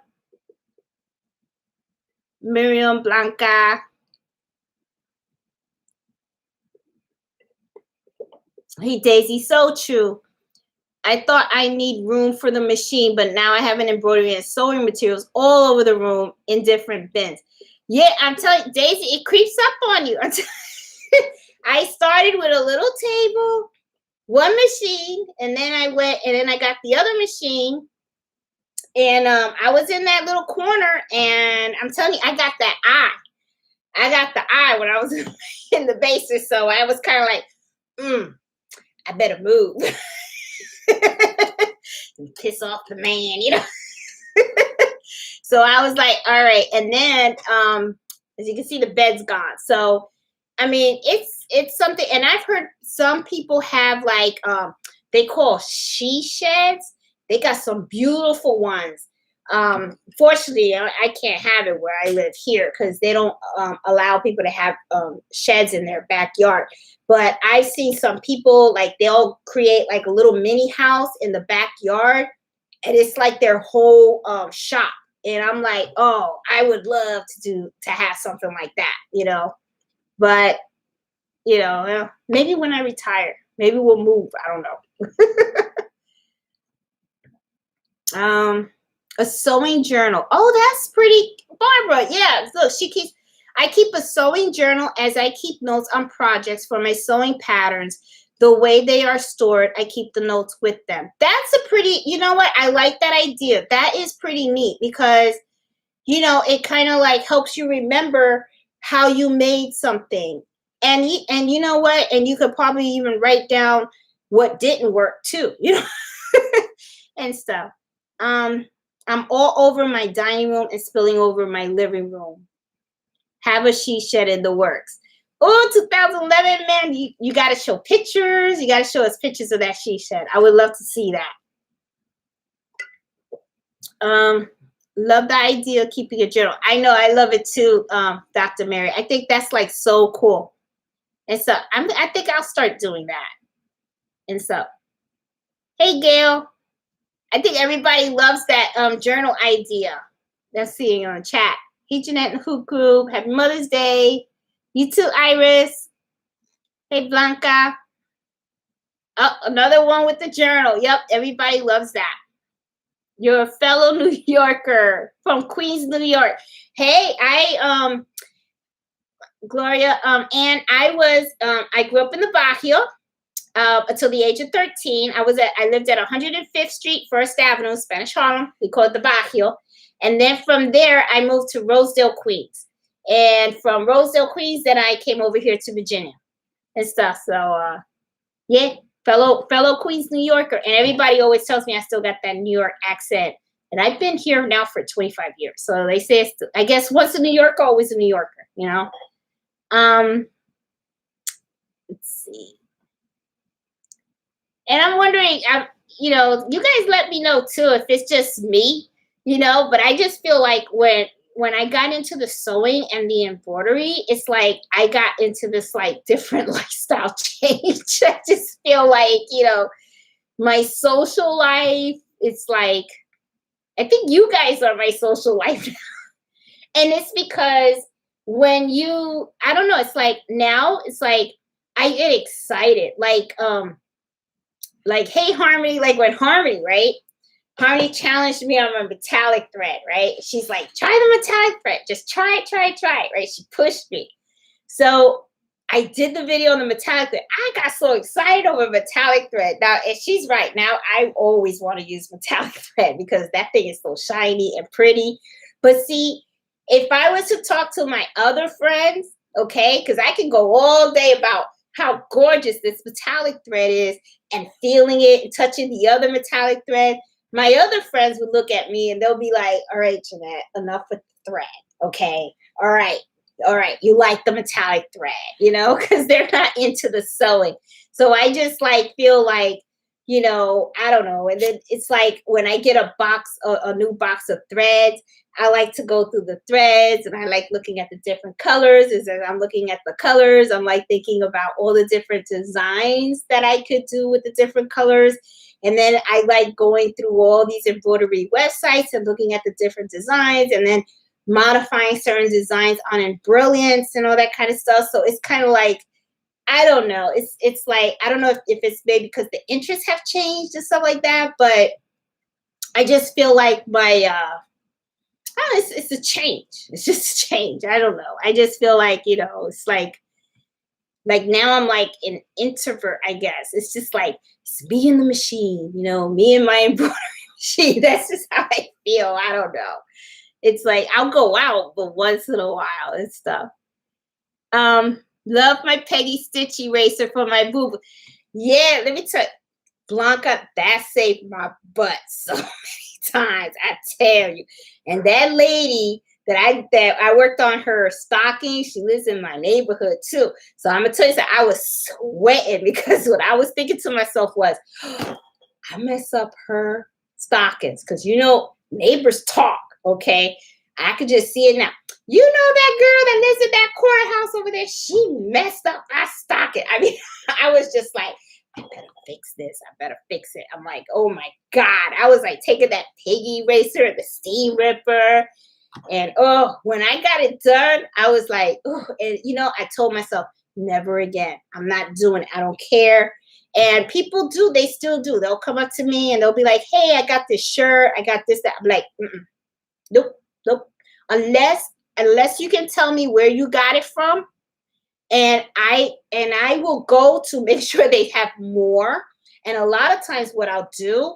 Miriam, Blanca. Hey, Daisy, so true. I thought I need room for the machine, but now I have an embroidery and sewing materials all over the room in different bins. Yeah, I'm telling you, Daisy, it creeps up on you. I started with a little table, one machine, and then I got the other machine, and I was in that little corner, and I'm telling you, I got that eye. I got the eye when I was in the basement, so I was kind of like, I better move. And piss off the man, you know. So I was like, all right. And then as you can see, the bed's gone. So I mean, it's something, and I've heard some people have like they call she sheds. They got some beautiful ones. Fortunately, I can't have it where I live here because they don't allow people to have sheds in their backyard. But I've seen some people, like, they'll create like a little mini house in the backyard, and it's like their whole shop. And I'm like, oh, I would love to have something like that, you know. But, you know, maybe when I retire, maybe we'll move. I don't know. A sewing journal. Oh, that's pretty, Barbara. Yeah, look, I keep a sewing journal as I keep notes on projects for my sewing patterns. The way they are stored, I keep the notes with them. That's a pretty, you know what? I like that idea. That is pretty neat because, it kind of like helps you remember how you made something. And you know what? And you could probably even write down what didn't work too, and stuff. Um, I'm all over my dining room and spilling over my living room. Have a she shed in the works. Oh, 2011, man, you got to show pictures. You got to show us pictures of that she shed. I would love to see that. Love the idea of keeping a journal. I know, I love it too, Dr. Mary. I think that's like so cool. And so I think I'll start doing that. And so, hey, Gail. I think everybody loves that journal idea. That's seeing on the chat. Hey, Jeanette and Hoop Group. Happy Mother's Day. You too, Iris. Hey, Blanca. Oh, another one with the journal. Yep, everybody loves that. You're a fellow New Yorker from Queens, New York. Hey, Gloria, and I grew up in the Barrio. Until the age of 13, I lived at 105th Street, First Avenue, Spanish Harlem. We call it the Barrio. And then from there, I moved to Rosedale, Queens. And from Rosedale, Queens, then I came over here to Virginia and stuff. So, yeah, fellow Queens, New Yorker. And everybody always tells me I still got that New York accent. And I've been here now for 25 years. So they say, I guess once a New Yorker, always a New Yorker, Let's see. And I'm wondering, you guys let me know too if it's just me, but I just feel like when I got into the sewing and the embroidery, it's like I got into this like different lifestyle change. I just feel like, my social life, it's like, I think you guys are my social life now. And it's because I don't know, it's like now it's like I get excited. Like, hey, Harmony, like when Harmony, right? Harmony challenged me on my metallic thread, right? She's like, try the metallic thread. Just try it, right? She pushed me. So I did the video on the metallic thread. I got so excited over metallic thread. Now, and she's right. Now, I always want to use metallic thread because that thing is so shiny and pretty. But see, if I was to talk to my other friends, okay, because I can go all day about how gorgeous this metallic thread is and feeling it and touching the other metallic thread, my other friends would look at me and they'll be like, all right, Jeanette, enough with the thread. Okay. All right. You like the metallic thread, because they're not into the sewing. So I just like feel like, I don't know. And then it's like when I get a new box of threads, I like to go through the threads and I like looking at the different colors. As I'm looking at the colors, I'm like thinking about all the different designs that I could do with the different colors. And then I like going through all these embroidery websites and looking at the different designs and then modifying certain designs on Brilliance and all that kind of stuff. So it's kind of like, I don't know. It's like, I don't know if it's maybe because the interests have changed and stuff like that, but I just feel like it's a change. It's just a change. I don't know. I just feel like, it's like now I'm like an introvert, I guess. It's just like, it's me and the machine, me and my embroidery machine. That's just how I feel. I don't know. It's like, I'll go out, but once in a while and stuff. Love my Peggy Stitch eraser for my boob. Yeah, let me tell you, Blanca, that saved my butt so many times, I tell you. And that lady that I worked on her stocking, she lives in my neighborhood too. So I'm gonna tell you something, I was sweating because what I was thinking to myself was, I mess up her stockings because neighbors talk, okay? I could just see it now. That girl that lives in that courthouse over there, she messed up my stocking. I mean, I was just like, I better fix this. I better fix it. I'm like, oh my God. I was like taking that piggy eraser and the steam ripper. And when I got it done, I was like, and I told myself, never again. I'm not doing it. I don't care. And people do, they still do. They'll come up to me and they'll be like, hey, I got this shirt, I got this, that. I'm like, mm-mm, nope, nope. Unless you can tell me where you got it from, and I will go to make sure they have more. And a lot of times what I'll do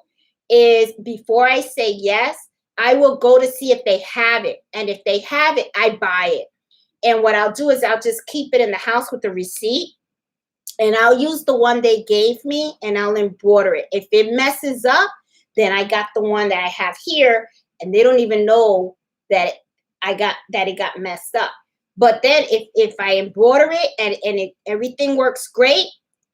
is, before I say yes, I will go to see if they have it. And if they have it, I buy it. And what I'll do is I'll just keep it in the house with the receipt, and I'll use the one they gave me and I'll embroider it. If it messes up, then I got the one that I have here, and they don't even know that it got messed up. But then if I embroider it and everything works great,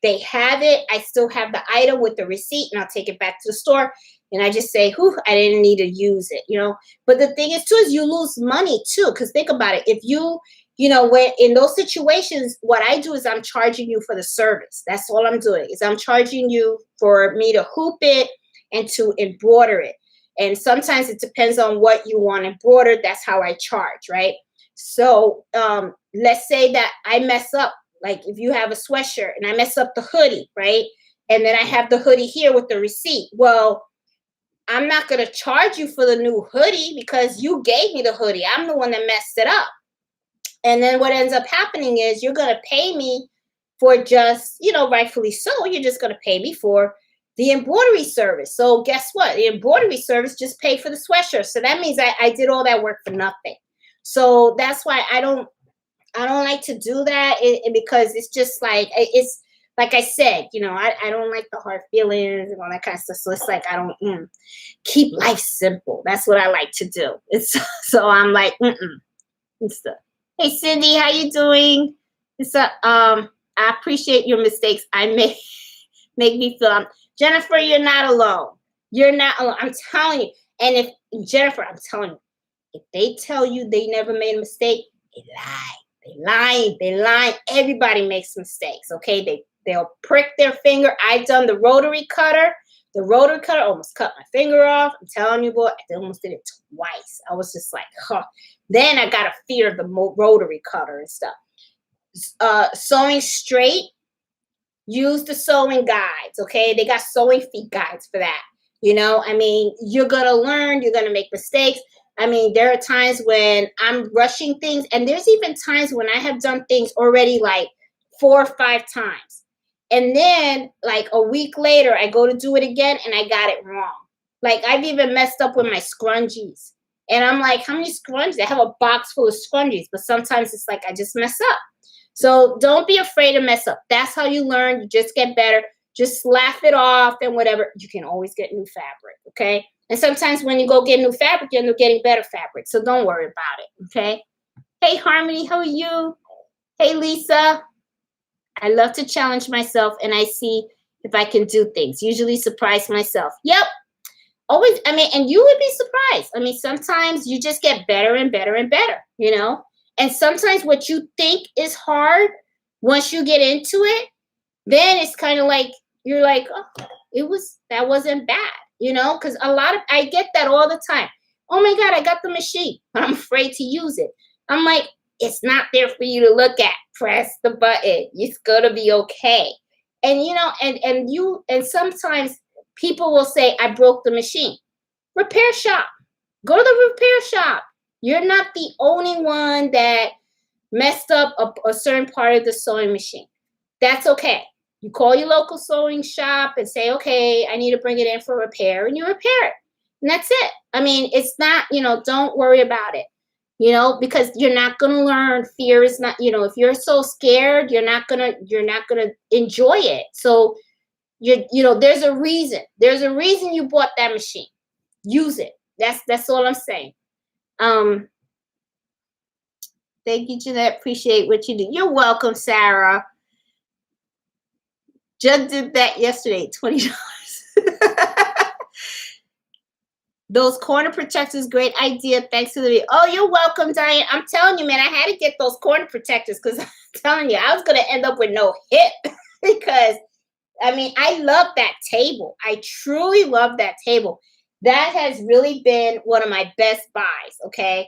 they have it, I still have the item with the receipt, and I'll take it back to the store, and I just say, whew, I didn't need to use it, you know. But the thing is too, is you lose money too, because think about it. If you know, when in those situations, what I do is I'm charging you for the service. That's all I'm doing, is I'm charging you for me to hoop it and to embroider it. And sometimes it depends on what you want embroidered. That's how I charge, right? So let's say that I mess up, like if you have a sweatshirt and I mess up the hoodie, right? And then I have the hoodie here with the receipt. Well, I'm not going to charge you for the new hoodie because you gave me the hoodie. I'm the one that messed it up. And then what ends up happening is you're going to pay me for just, you know, rightfully so, you're just going to pay me for the embroidery service. So guess what? The embroidery service just paid for the sweatshirt. So that means I did all that work for nothing. So that's why I don't like to do that, because it's just like, it's like I said, you know, I don't like the hard feelings and all that kind of stuff. So it's like, I don't keep life simple. That's what I like to do. It's so I'm like, and stuff. Hey Cindy, how you doing? It's I appreciate your mistakes. I make me feel. Jennifer, you're not alone. You're not alone. I'm telling you. And if Jennifer, I'm telling you, if they tell you they never made a mistake, they lie. They lie. Everybody makes mistakes. Okay, they'll prick their finger. I've done the rotary cutter. The rotary cutter almost cut my finger off. I'm telling you, boy, I almost did it twice. I was just like, huh. Then I got a fear of the rotary cutter and stuff. Sewing straight, use the sewing guides, okay? They got sewing feet guides for that. You know, I mean, you're going to learn. You're going to make mistakes. I mean, there are times when I'm rushing things, and there's even times when I have done things already like 4 or 5 times. And then like a week later, I go to do it again and I got it wrong. Like I've even messed up with my scrunchies. And I'm like, how many scrunchies? I have a box full of scrunchies, but sometimes it's like I just mess up. So don't be afraid to mess up. That's how you learn. You just get better. Just laugh it off and whatever. You can always get new fabric, okay? And sometimes when you go get new fabric, you end up getting better fabric. So don't worry about it, okay? Hey, Harmony, how are you? Hey, Lisa. I love to challenge myself, and I see if I can do things. Usually surprise myself. Yep. Always, I mean, and you would be surprised. I mean, sometimes you just get better and better and better, you know? And sometimes what you think is hard, once you get into it, then it's kind of like, you're like, oh, that wasn't bad, you know? Because I get that all the time. Oh my God, I got the machine, but I'm afraid to use it. I'm like, it's not there for you to look at. Press the button. It's going to be okay. And, you know, and sometimes people will say, I broke the machine. Repair shop. Go to the repair shop. You're not the only one that messed up a certain part of the sewing machine. That's okay. You call your local sewing shop and say, okay, I need to bring it in for repair, and you repair it. And that's it. I mean, it's not, you know, don't worry about it, you know, because you're not going to learn. Fear is not, you know, if you're so scared, you're not going to enjoy it. So you know, there's a reason. There's a reason you bought that machine. Use it. That's all I'm saying. Thank you, Jeanette. Appreciate what you do. You're welcome, Sarah. Just did that yesterday, $20. Those corner protectors, great idea. Thanks to the, oh, you're welcome, Diane. I'm telling you, man, I had to get those corner protectors because I'm telling you, I was going to end up with no hip because, I mean, I love that table. I truly love that table. That has really been one of my best buys, okay?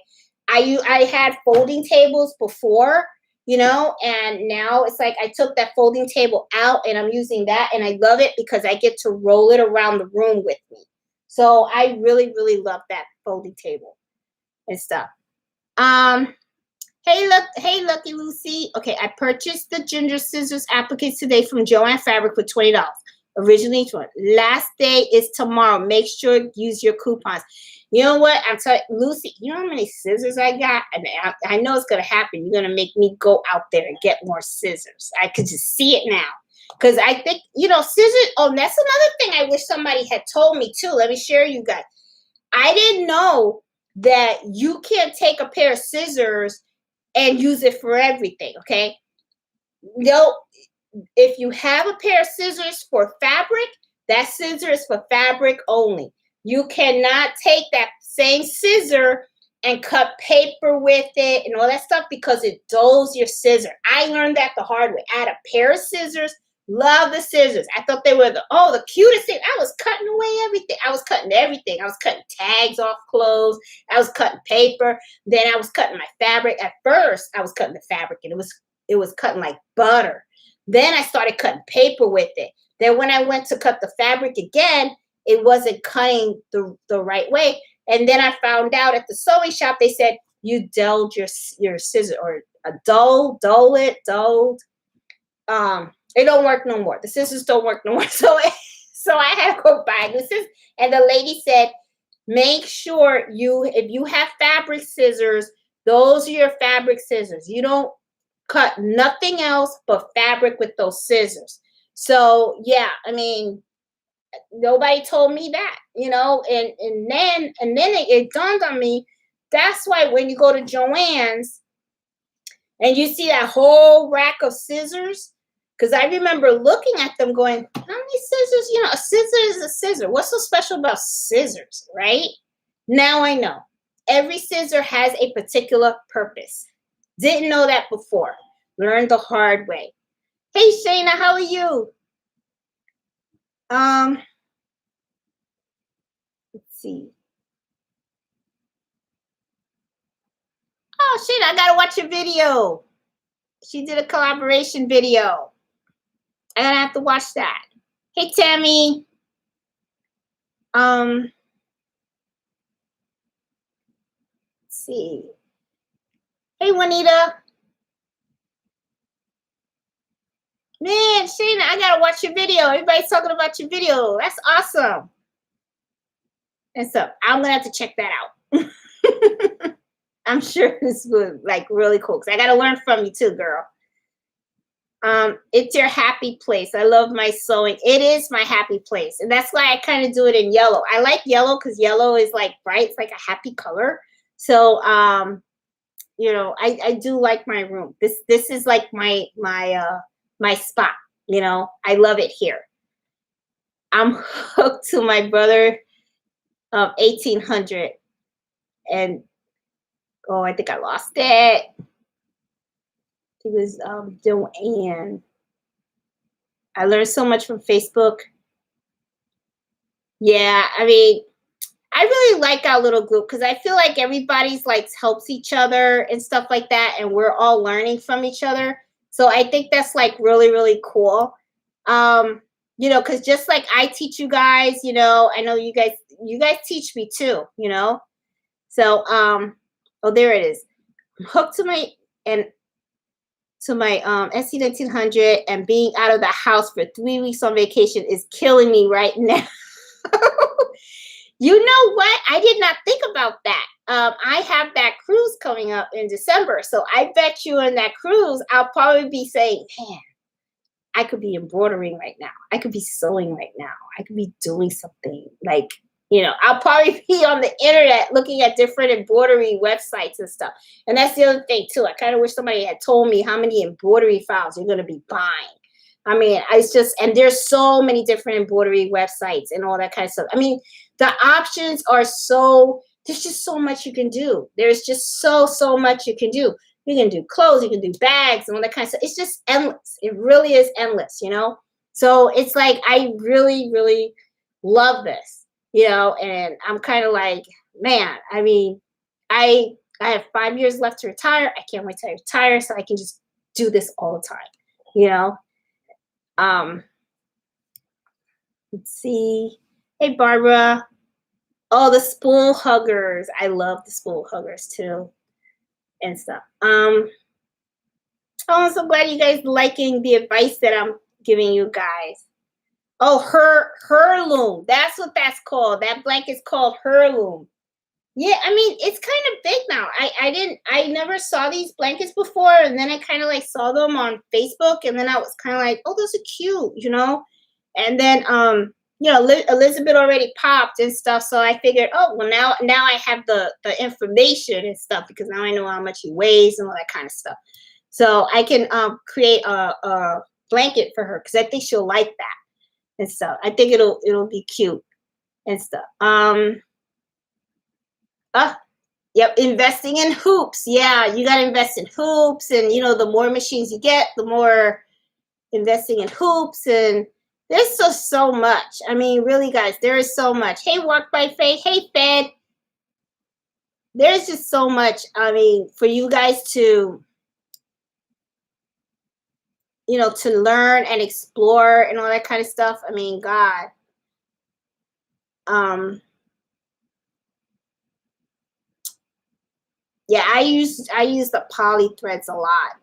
I had folding tables before, you know, and now it's like I took that folding table out and I'm using that and I love it because I get to roll it around the room with me. So I really, really love that folding table and stuff. Um, hey, look, hey, Lucky Lucy. Okay, I purchased the ginger scissors appliques today from Joann Fabric for $20. Originally 20. Last day is tomorrow. Make sure you use your coupons. You know what? I'm telling Lucy, you know how many scissors I got? And I know it's gonna happen. You're gonna make me go out there and get more scissors. I could just see it now. Because I think, you know, scissors. Oh, that's another thing I wish somebody had told me too. Let me share you guys. I didn't know that you can't take a pair of scissors and use it for everything, okay? No, if you have a pair of scissors for fabric, that scissor is for fabric only. You cannot take that same scissor and cut paper with it and all that stuff because it dulls your scissor. I learned that the hard way. I had a pair of scissors. Love the scissors. I thought they were the cutest thing. I was cutting away everything. I was cutting everything. I was cutting tags off clothes. I was cutting paper. Then I was cutting my fabric. At first, I was cutting the fabric and it was cutting like butter. Then I started cutting paper with it. Then when I went to cut the fabric again, it wasn't cutting the right way. And then I found out at the sewing shop, they said, you dulled your scissor or dulled. It don't work no more. The scissors don't work no more. So I had to go buy new scissors. And the lady said, make sure if you have fabric scissors, those are your fabric scissors. You don't cut nothing else but fabric with those scissors. So yeah, I mean, nobody told me that, you know, and then it dawned on me. That's why when you go to Joann's and you see that whole rack of scissors, because I remember looking at them going, how many scissors? You know, a scissor is a scissor. What's so special about scissors, right? Now I know. Every scissor has a particular purpose. Didn't know that before. Learned the hard way. Hey, Shayna, how are you? Let's see. Oh, Shayna, I gotta watch your video. She did a collaboration video. I'm gonna have to watch that. Hey, Tammy. Let's see. Hey, Juanita. Man, Shayna, I gotta watch your video. Everybody's talking about your video. That's awesome. And so I'm gonna have to check that out. I'm sure this was like really cool because I gotta learn from you too, girl. It's your happy place. I love my sewing. It is my happy place. And that's why I kind of do it in yellow. I like yellow because yellow is like bright. It's like a happy color. So, you know, I do like my room. This is like my spot. You know, I love it here. I'm hooked to my brother of 1800. And, oh, I think I lost it. It was Joanne. I learned so much from Facebook. Yeah, I mean, I really like our little group because I feel like everybody's like helps each other and stuff like that, and we're all learning from each other. So I think that's like really, really cool. You know, because just like I teach you guys, you know, I know you guys teach me too, you know. So oh, there it is. I'm hooked to my SC 1900, and being out of the house for 3 weeks on vacation is killing me right now. You know what? I did not think about that. I have that cruise coming up in December. So I bet you in that cruise, I'll probably be saying, man, I could be embroidering right now. I could be sewing right now. I could be doing something like, you know, I'll probably be on the internet looking at different embroidery websites and stuff. And that's the other thing too. I kind of wish somebody had told me how many embroidery files you're going to be buying. I mean, it's just, and there's so many different embroidery websites and all that kind of stuff. I mean, the options are so, there's just so much you can do. There's just so much you can do. You can do clothes, you can do bags and all that kind of stuff. It's just endless. It really is endless, you know? So it's like, I really, really love this, you know? And I'm kind of like, man, I mean, I have 5 years left to retire. I can't wait to retire so I can just do this all the time, you know. Let's see. Hey, Barbara. Oh, the spool huggers. I love the spool huggers too and stuff. Oh, I'm so glad you guys liking the advice that I'm giving you guys. Oh, heirloom. That's what that's called. That blanket's called heirloom. Yeah, I mean, it's kind of big now. I never saw these blankets before, and then I kind of like saw them on Facebook, and then I was kind of like, oh, those are cute, you know. And then Elizabeth already popped and stuff, so I figured, oh, well, now I have the information and stuff because now I know how much he weighs and all that kind of stuff. So I can create a blanket for her because I think she'll like that and stuff. I think it'll be cute and stuff. Yep, investing in hoops. Yeah, you got to invest in hoops, and the more machines you get, the more investing in hoops, and there's so much. I mean, really, guys, there is so much. Hey, Walk by Faith. Hey, Fed. There's just so much. I mean, for you guys to to learn and explore and all that kind of stuff. I mean, God. Yeah, I use the poly threads a lot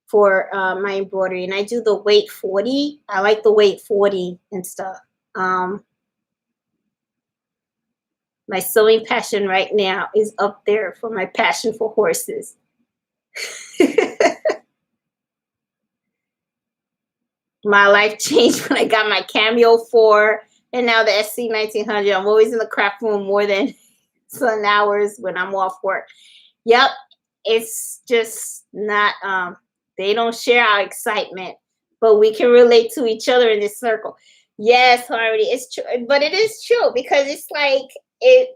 for my embroidery, and I do the weight 40. I like the weight 40 and stuff. My sewing passion right now is up there for my passion for horses. My life changed when I got my Cameo 4 and now the SC 1900. I'm always in the craft room more than 7 hours when I'm off work. Yep, it's just not, they don't share our excitement, but we can relate to each other in this circle. Yes, Harmony, it's true, but it is true because it's like,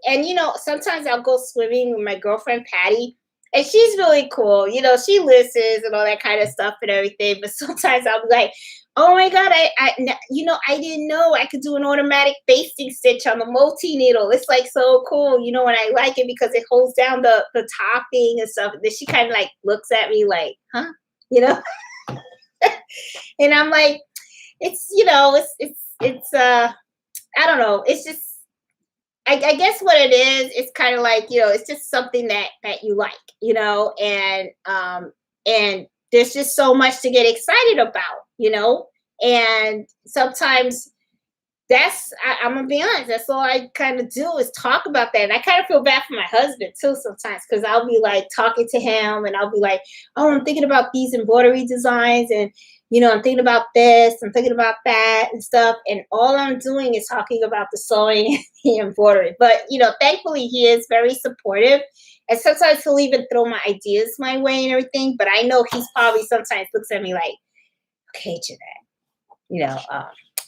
and sometimes I'll go swimming with my girlfriend, Patty, and she's really cool. She listens and all that kind of stuff and everything, but sometimes I'll be like, oh my God, I didn't know I could do an automatic basting stitch on the multi needle. It's like so cool, and I like it because it holds down the topping and stuff. Then she kind of like looks at me like, huh, and I'm like, it's I don't know. It's just I guess what it is, it's kind of like, it's just something that you like, and there's just so much to get excited about, and sometimes I'm gonna be honest, that's all I kind of do is talk about that. And I kind of feel bad for my husband too sometimes, because I'll be like talking to him and I'll be like, oh, I'm thinking about these embroidery designs, and I'm thinking about this, I'm thinking about that and stuff. And all I'm doing is talking about the sewing and the embroidery. But thankfully he is very supportive. And sometimes he'll even throw my ideas my way and everything. But I know he's probably sometimes looks at me like, okay, Jeanette,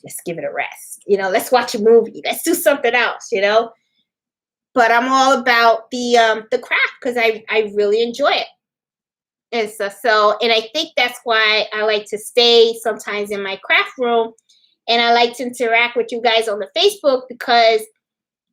let's give it a rest. Let's watch a movie. Let's do something else, But I'm all about the craft because I really enjoy it. And and I think that's why I like to stay sometimes in my craft room, and I like to interact with you guys on the Facebook because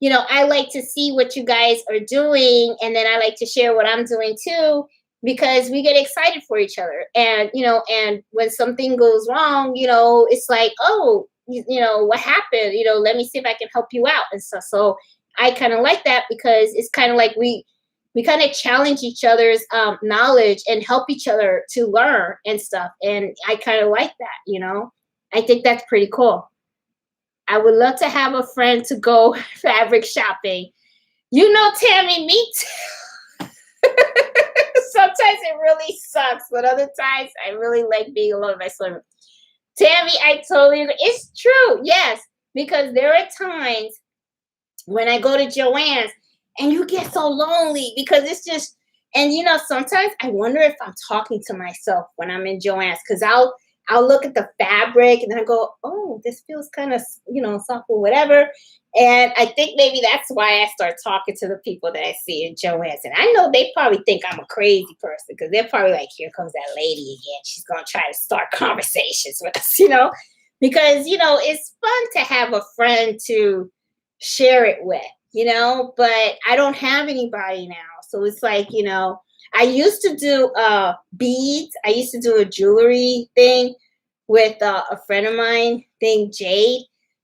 I like to see what you guys are doing, and then I like to share what I'm doing too, because we get excited for each other. And and when something goes wrong, it's like, oh, what happened, let me see if I can help you out and stuff. So I kind of like that because it's kind of like we kind of challenge each other's knowledge and help each other to learn and stuff. And I kind of like that, I think that's pretty cool. I would love to have a friend to go fabric shopping. Tammy, me too. Sometimes it really sucks, but other times I really like being alone in my swimmer. Tammy, I totally agree. It's true, yes, because there are times when I go to Joann's and you get so lonely because it's just, and sometimes I wonder if I'm talking to myself when I'm in Joann's, because I'll look at the fabric and then I go, oh, this feels kind of, soft or whatever. And I think maybe that's why I start talking to the people that I see in Joann's. And I know they probably think I'm a crazy person because they're probably like, here comes that lady again. She's going to try to start conversations with us, because, it's fun to have a friend to share it with, but I don't have anybody now. So it's like, I used to do beads. I used to do a jewelry thing with a friend of mine named Jade.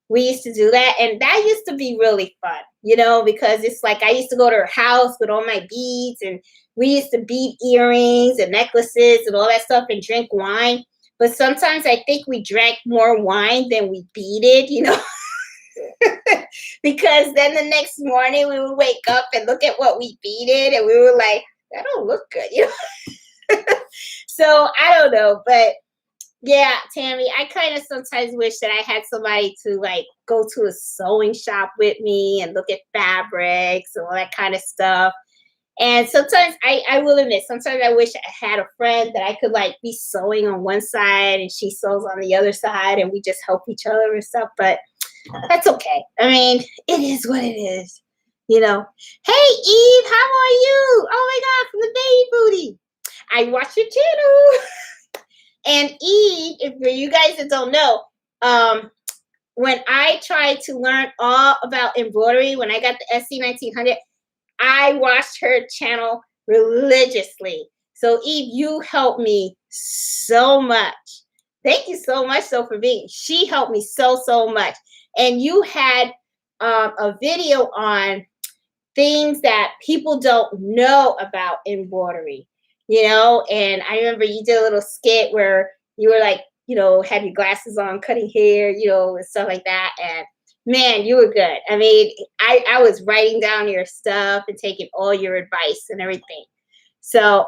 We used to do that, and that used to be really fun, because it's like I used to go to her house with all my beads, and we used to bead earrings and necklaces and all that stuff and drink wine. But sometimes I think we drank more wine than we beaded, because then the next morning we would wake up and look at what we beaded, and we were like, that don't look good, So I don't know, but yeah, Tammy, I kind of sometimes wish that I had somebody to like go to a sewing shop with me and look at fabrics and all that kind of stuff. And sometimes I will admit, sometimes I wish I had a friend that I could like be sewing on one side and she sews on the other side and we just help each other and stuff. But that's okay. I mean, it is what it is, Hey, Eve, how are you? Oh my God, from the baby booty. I watch your channel. And Eve, if for you guys that don't know, when I tried to learn all about embroidery, when I got the SC1900, I watched her channel religiously. So Eve, you helped me so much. Thank you so much, though, for being. She helped me so much. And you had a video on things that people don't know about embroidery, and I remember you did a little skit where you were like, had your glasses on, cutting hair, and stuff like that. And man, you were good. I mean, I was writing down your stuff and taking all your advice and everything. So,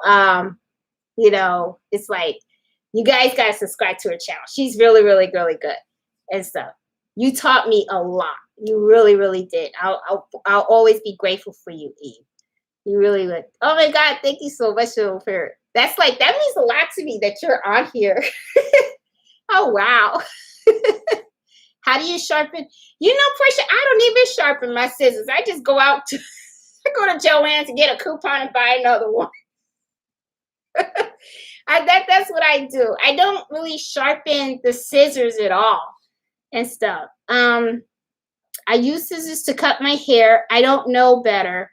it's like, you guys got to subscribe to her channel. She's really, really, really good and stuff. You taught me a lot. You really, really did. I'll always be grateful for you, Eve. You really would. Oh my God, thank you so much for that means a lot to me that you're on here. Oh wow. How do you sharpen? Portia, I don't even sharpen my scissors. I just go out to I go to Joann's and get a coupon and buy another one. That's what I do. I don't really sharpen the scissors at all and stuff. I use scissors to cut my hair. I don't know better.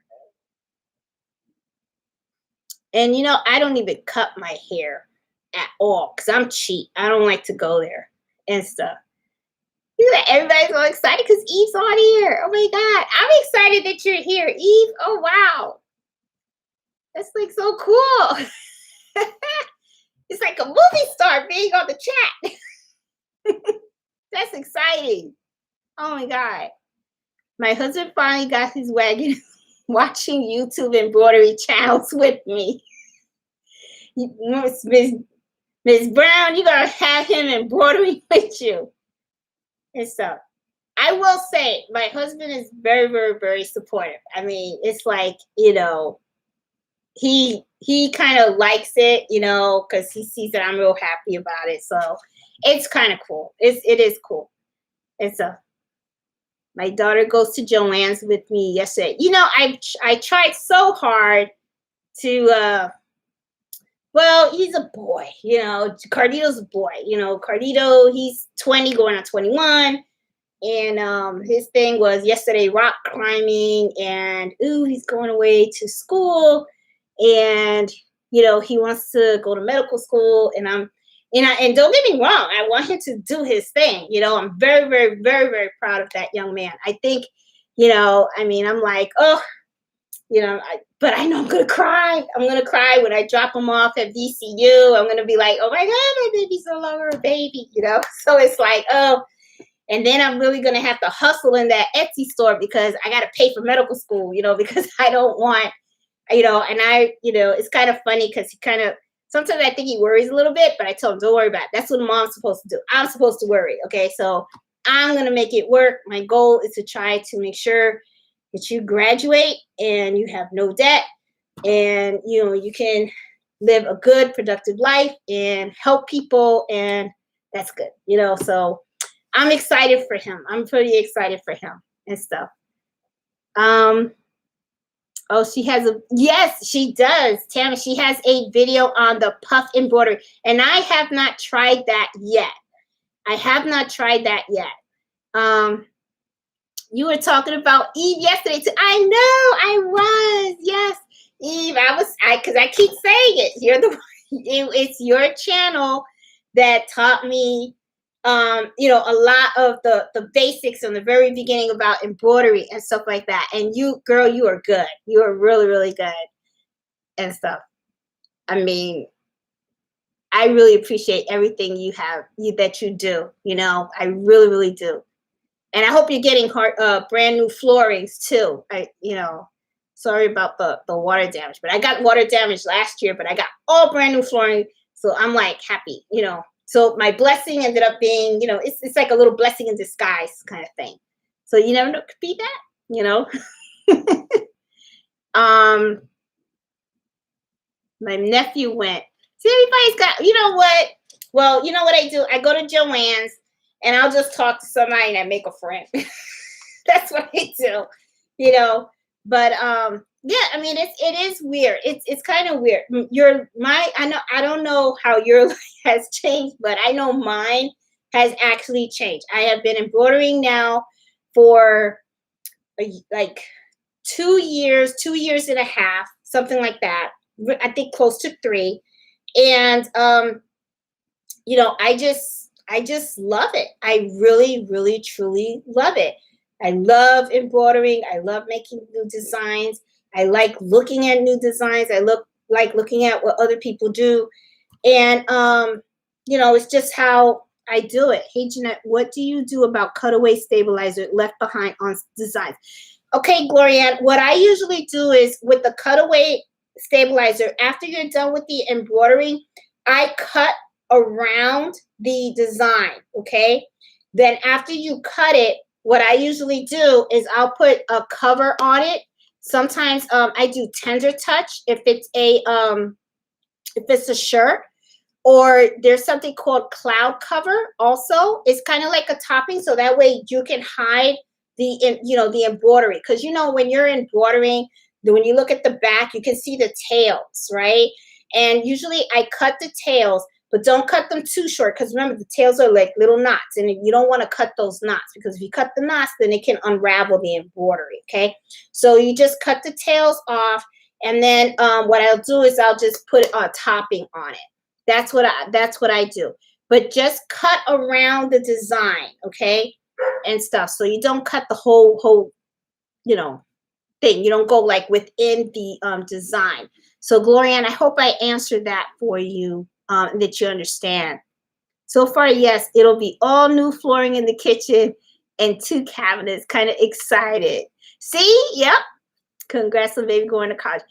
And, I don't even cut my hair at all because I'm cheap. I don't like to go there and stuff. Everybody's all excited because Eve's on here. Oh, my God. I'm excited that you're here, Eve. Oh, wow. That's like so cool. It's like a movie star being on the chat. That's exciting. Oh, my God. My husband finally got his wagon watching YouTube embroidery channels with me. Miss Brown, you're going to have him embroidering with you. And so I will say my husband is very, very, very supportive. I mean, it's like, he kind of likes it, because he sees that I'm real happy about it. So it's kind of cool. It is cool. And so my daughter goes to Joann's with me yesterday. I tried so hard to, well, he's a boy, Cardito's a boy, Cardito, he's 20 going on 21. And his thing was yesterday rock climbing and, he's going away to school. And, he wants to go to medical school. And and don't get me wrong, I want him to do his thing. I'm very, very, very, very proud of that young man. I think, I'm like, oh, but I know I'm going to cry. I'm going to cry when I drop him off at VCU. I'm going to be like, oh my God, my baby's no longer a baby, So it's like, oh, and then I'm really going to have to hustle in that Etsy store because I got to pay for medical school, because I don't want, and it's kind of funny because he kind of, sometimes I think he worries a little bit, but I tell him, don't worry about it. That's what mom's supposed to do. I'm supposed to worry. Okay. So I'm going to make it work. My goal is to try to make sure that you graduate and you have no debt and, you can live a good, productive life and help people. And that's good, so I'm excited for him. I'm pretty excited for him and stuff. Oh, she has yes, she does. Tammy, she has a video on the puff embroidery. And I have not tried that yet. You were talking about Eve yesterday too. I know, I was. Yes. Eve, because I keep saying it. It's your channel that taught me, a lot of the basics in the very beginning about embroidery and stuff like that. And you, girl, you are good. You are really, really good and stuff. I mean, I really appreciate everything that you do. I really, really do. And I hope you're getting brand new floorings too. Sorry about the water damage, but I got water damage last year, but I got all brand new flooring. So I'm like happy, So my blessing ended up being, it's like a little blessing in disguise kind of thing. So you never know, it could be that, my nephew went. See, everybody's got, you know what? Well, you know what I do? I go to Joann's and I'll just talk to somebody and I make a friend. That's what I do, But yeah, I mean, it is weird. It's kind of weird. I don't know how your life has changed, but I know mine has actually changed. I have been embroidering now for like 2 years, 2 years and a half, something like that. I think close to 3. And I just love it. I really, really, truly love it. I love embroidering. I love making new designs. I like looking at new designs. I like looking at what other people do. And it's just how I do it. Hey Jeanette, what do you do about cutaway stabilizer left behind on designs? Okay, Glorianne, what I usually do is with the cutaway stabilizer, after you're done with the embroidery, I cut around the design, okay? Then after you cut it, what I usually do is I'll put a cover on it. Sometimes I do tender touch if it's a shirt, or there's something called cloud cover also. It's kind of like a topping, so that way you can hide the embroidery, because when you're embroidering, when you look at the back, you can see the tails, right? And usually I cut the tails, but don't cut them too short, because remember, the tails are like little knots, and you don't want to cut those knots, because if you cut the knots, then it can unravel the embroidery, okay? So you just cut the tails off, and then what I'll do is I'll just put a topping on it. That's what I do. But just cut around the design, okay, and stuff. So you don't cut the whole thing. You don't go like within the design. So Glorianne, I hope I answered that for you, that you understand. So far, yes, it'll be all new flooring in the kitchen and 2 cabinets. Kind of excited. See? Yep. Congrats on baby going to college.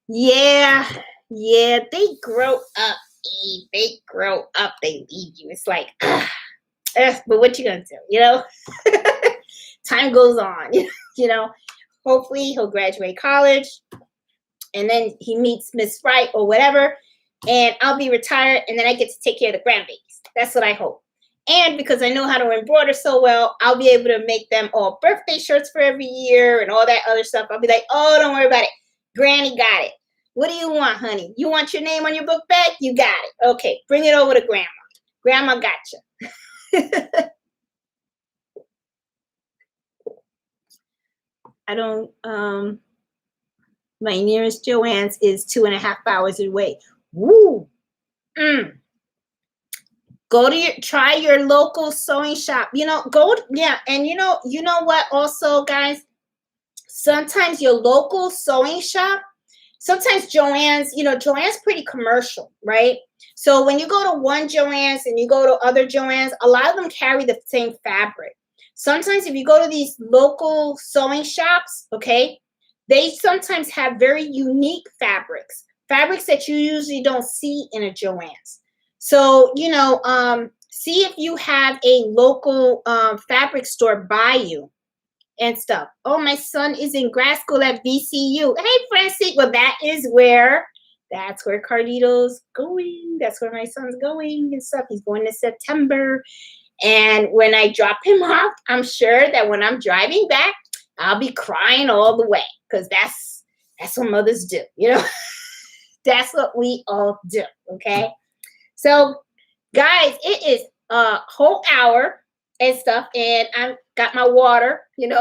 Yeah, they grow up, Eve. They grow up, they leave you. It's like, but what you gonna do? Time goes on, Hopefully he'll graduate college, and then he meets Miss Wright or whatever, and I'll be retired, and then I get to take care of the grandbabies. That's what I hope. And because I know how to embroider so well, I'll be able to make them all birthday shirts for every year and all that other stuff. I'll be like, oh, don't worry about it. Granny got it. What do you want, honey? You want your name on your book bag? You got it. Okay, bring it over to Grandma. Grandma got you. I don't, my nearest Joann's is 2.5 hours away. Woo! Try your local sewing shop. And you know what also, guys? Sometimes your local sewing shop, sometimes Joann's pretty commercial, right? So when you go to one Joann's and you go to other Joann's, a lot of them carry the same fabric. Sometimes if you go to these local sewing shops, okay, they sometimes have very unique fabrics that you usually don't see in a Joann's. So, see if you have a local fabric store by you and stuff. Oh, my son is in grad school at VCU. Hey, Francie. Well, that's where Cardito's going. That's where my son's going and stuff. He's going in September. And when I drop him off, I'm sure that when I'm driving back, I'll be crying all the way, because that's what mothers do, That's what we all do, okay? So, guys, it is a whole hour and stuff, and I've got my water, And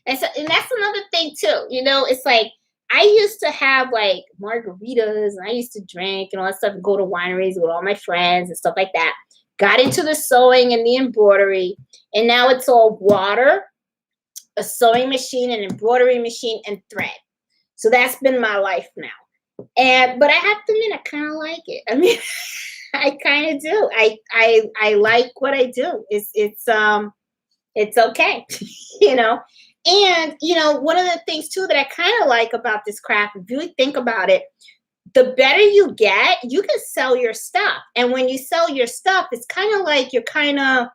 that's another thing too, it's like I used to have like margaritas and I used to drink and all that stuff and go to wineries with all my friends and stuff like that. Got into the sewing and the embroidery, and now it's all water, a sewing machine, an embroidery machine, and thread. So that's been my life now. But I have to admit, I kind of like it. I mean, I kind of do. I like what I do. It's okay, you know. And one of the things too that I kind of like about this craft, if you really think about it, the better you get, you can sell your stuff. And when you sell your stuff, it's kind of like you're kind of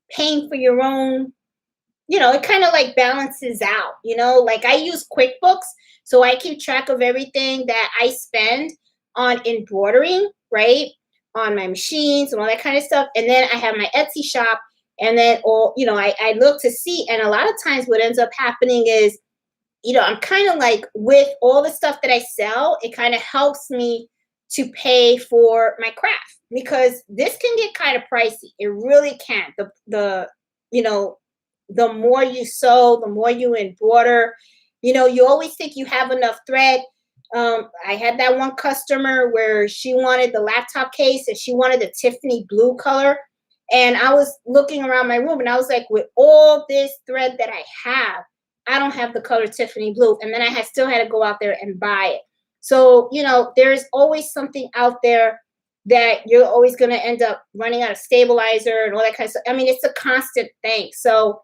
paying for your own, it kind of like balances out, like I use QuickBooks, so I keep track of everything that I spend on embroidering, right? On my machines and all that kind of stuff. And then I have my Etsy shop, and then I look to see, and a lot of times what ends up happening is, I'm kind of like, with all the stuff that I sell, it kind of helps me to pay for my craft, because this can get kind of pricey. It really can. The more you sew, the more you embroider, you always think you have enough thread. I had that one customer where she wanted the laptop case and she wanted the Tiffany blue color. And I was looking around my room and I was like, with all this thread that I have, I don't have the color Tiffany blue. And then I still had to go out there and buy it. So, there's always something out there that you're always going to end up running out of stabilizer and all that kind of stuff. I mean, it's a constant thing. So,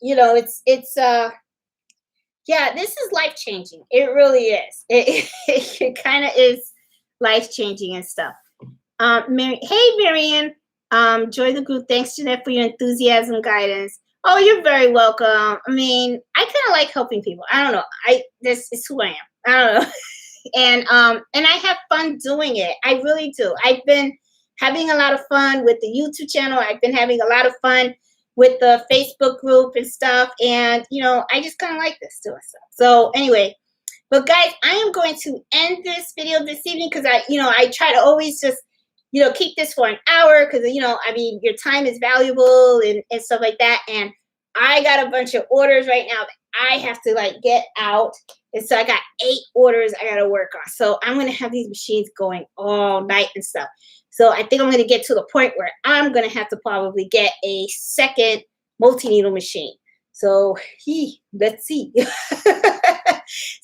yeah, this is life-changing. It really is. It kind of is life-changing and stuff. Hey, Marian. Join the group. Thanks, Jeanette, for your enthusiasm guidance. Oh, you're very welcome. I mean, I kind of like helping people. I don't know. This is who I am. I don't know. And I have fun doing it. I really do. I've been having a lot of fun with the YouTube channel. I've been having a lot of fun with the Facebook group and stuff. And, I just kind of like this doing stuff. So anyway, but guys, I am going to end this video this evening because I try to always just, keep this for an hour because, I mean, your time is valuable and stuff like that. And I got a bunch of orders right now that I have to like get out. And so I got 8 orders I got to work on. So I'm going to have these machines going all night and stuff. So I think I'm going to get to the point where I'm going to have to probably get a second multi-needle machine. So let's see.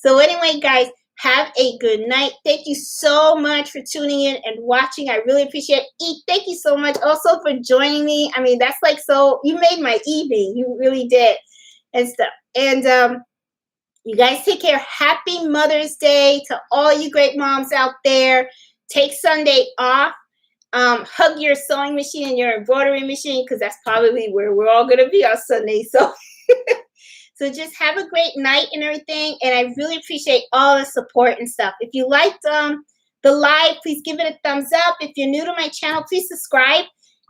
So anyway, guys, have a good night. Thank you so much for tuning in and watching. I really appreciate it. Thank you so much also for joining me. I mean, that's like, so you made my evening. You really did and stuff. And you guys take care. Happy Mother's Day to all you great moms out there. Take Sunday off. Hug your sewing machine and your embroidery machine because that's probably where we're all going to be on Sunday. So so just have a great night and everything. And I really appreciate all the support and stuff. If you liked the live, please give it a thumbs up. If you're new to my channel, please subscribe.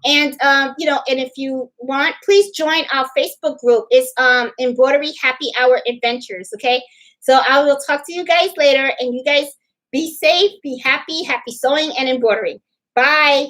And, and if you want, please join our Facebook group. It's Embroidery Happy Hour Adventures, okay? So I will talk to you guys later. And you guys be safe, be happy, happy sewing and embroidery. Bye.